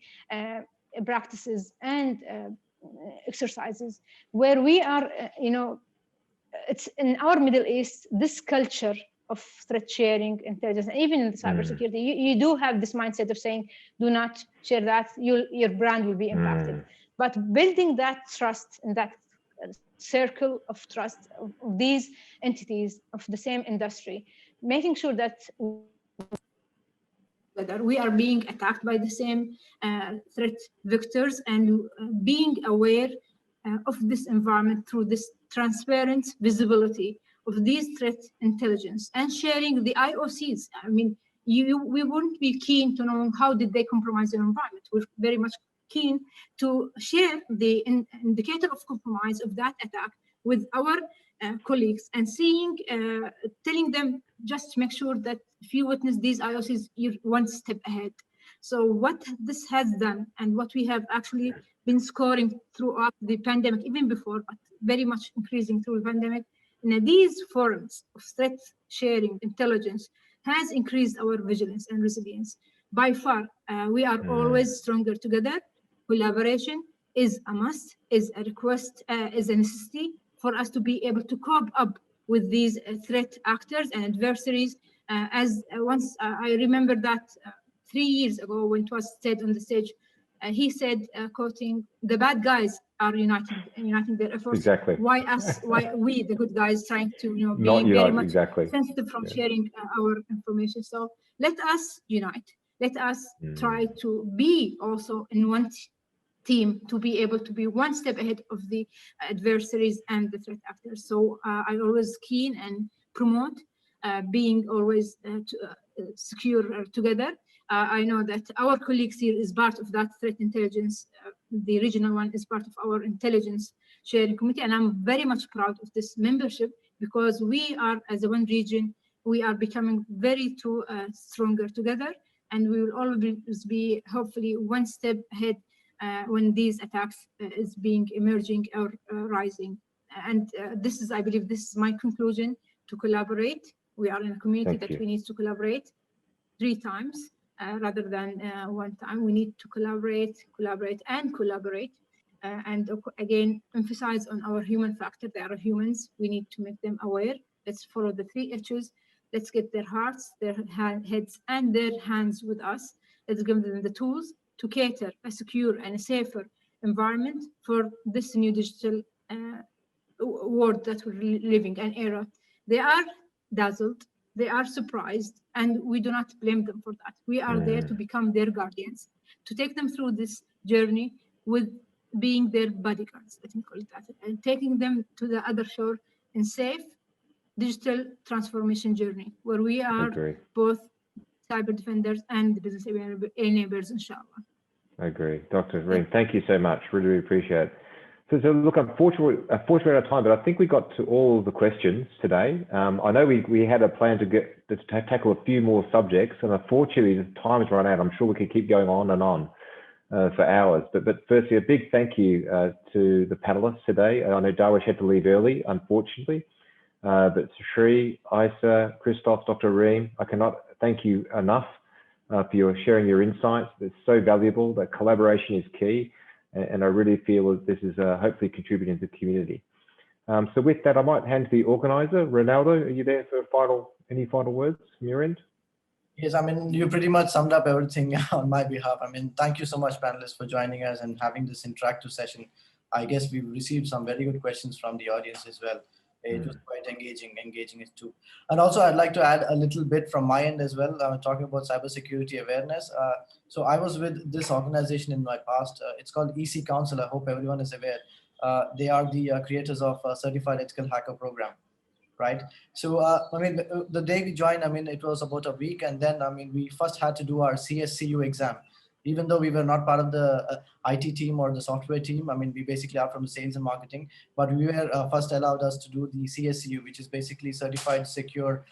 practices and exercises, where we are, it's in our Middle East, this culture of threat sharing, intelligence, and even in the cybersecurity, you do have this mindset of saying, do not share that, your brand will be impacted. But building that trust and that circle of trust of these entities of the same industry, making sure that we are being attacked by the same threat vectors, and being aware of this environment through this transparent visibility of these threat intelligence and sharing the IOCs. I mean, we wouldn't be keen to know how did they compromise their environment. We're very much keen to share the indicator of compromise of that attack with our colleagues and telling them, just make sure that if you witness these IOCs, you're one step ahead. So what this has done, and what we have actually been scoring throughout the pandemic, even before, but very much increasing through the pandemic, in these forums of threat sharing intelligence has increased our vigilance and resilience. By far, we are always stronger together. Collaboration is a must, is a request, is a necessity for us to be able to cope up with these threat actors and adversaries. Once I remember that 3 years ago when it was said on the stage, he said, quoting, "The bad guys are uniting their efforts. Exactly. Why us? Why we, the good guys, trying to be very much sensitive from sharing our information? So let us unite. Let us try to be also in one team to be able to be one step ahead of the adversaries and the threat actors. So I always keen and promote being always secure together. I know that our colleagues here is part of that threat intelligence. The regional one is part of our intelligence sharing committee, and I'm very much proud of this membership, because we are, as a one region, we are becoming very stronger together, and we will always be hopefully one step ahead when these attacks is emerging or rising. And I believe this is my conclusion, to collaborate. We are in a community that we need to collaborate 3 times. Rather than 1 time. We need to collaborate, and again, emphasize on our human factor. They are humans. We need to make them aware. Let's follow the 3 H's. Let's get their hearts, their heads, and their hands with us. Let's give them the tools to cater a secure and a safer environment for this new digital world that we're living, an era. They are dazzled. They are surprised, and we do not blame them for that. We are there to become their guardians, to take them through this journey with being their bodyguards, let me call it that, and taking them to the other shore in safe digital transformation journey, where we are both cyber defenders and business enablers, inshallah. I agree. Dr. Reem, thank you so much. Really appreciate it. So look, unfortunately out of time, but I think we got to all the questions today. I know we had a plan to tackle a few more subjects, and unfortunately the time has run out. I'm sure we could keep going on and on for hours. But firstly, a big thank you to the panelists today. I know Darweesh had to leave early, unfortunately, but Shri, Issa, Christos, Dr. Reem, I cannot thank you enough for your sharing your insights. It's so valuable. That collaboration is key. And I really feel that this is hopefully contributing to the community. So with that, I might hand to the organizer. Ronaldo, are you there for any final words from your end? Yes, I mean, you pretty much summed up everything on my behalf. I mean, thank you so much, panelists, for joining us and having this interactive session. I guess we've received some very good questions from the audience as well. It was quite engaging it too. And also, I'd like to add a little bit from my end as well, talking about cybersecurity awareness. So I was with this organization in my past. It's called EC Council. I hope everyone is aware. They are the creators of Certified Ethical Hacker Program, right? So, I mean, the day we joined, I mean, it was about a week. And then, I mean, we first had to do our CSCU exam. Even though we were not part of the IT team or the software team, I mean, we basically are from sales and marketing, but we were first allowed us to do the CSCU, which is basically Certified Secure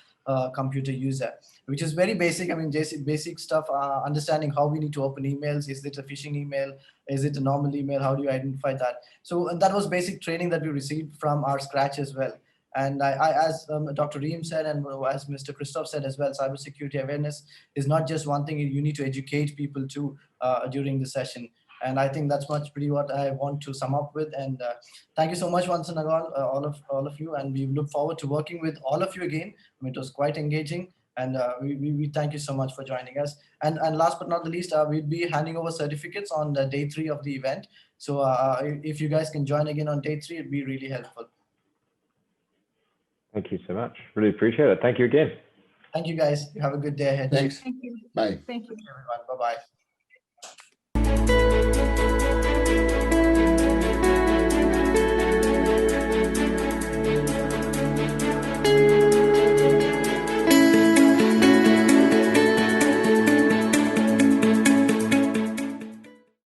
Computer User, which is very basic. I mean, basic stuff, understanding how we need to open emails. Is it a phishing email? Is it a normal email? How do you identify that? So that was basic training that we received from our scratch as well. And as Dr. Reem said, and as Mr. Christos said as well, cybersecurity awareness is not just one thing. You need to educate people too during the session. And I think that's pretty what I want to sum up with. And thank you so much once and again, all of you. And we look forward to working with all of you again. I mean, it was quite engaging. And we thank you so much for joining us. And last but not the least, we'll be handing over certificates on the day 3 of the event. So if you guys can join again on day 3, it'd be really helpful. Thank you so much. Really appreciate it. Thank you again. Thank you, guys. You have a good day ahead. Thanks. Thank you. Bye. Thank you. Everyone. Bye-bye.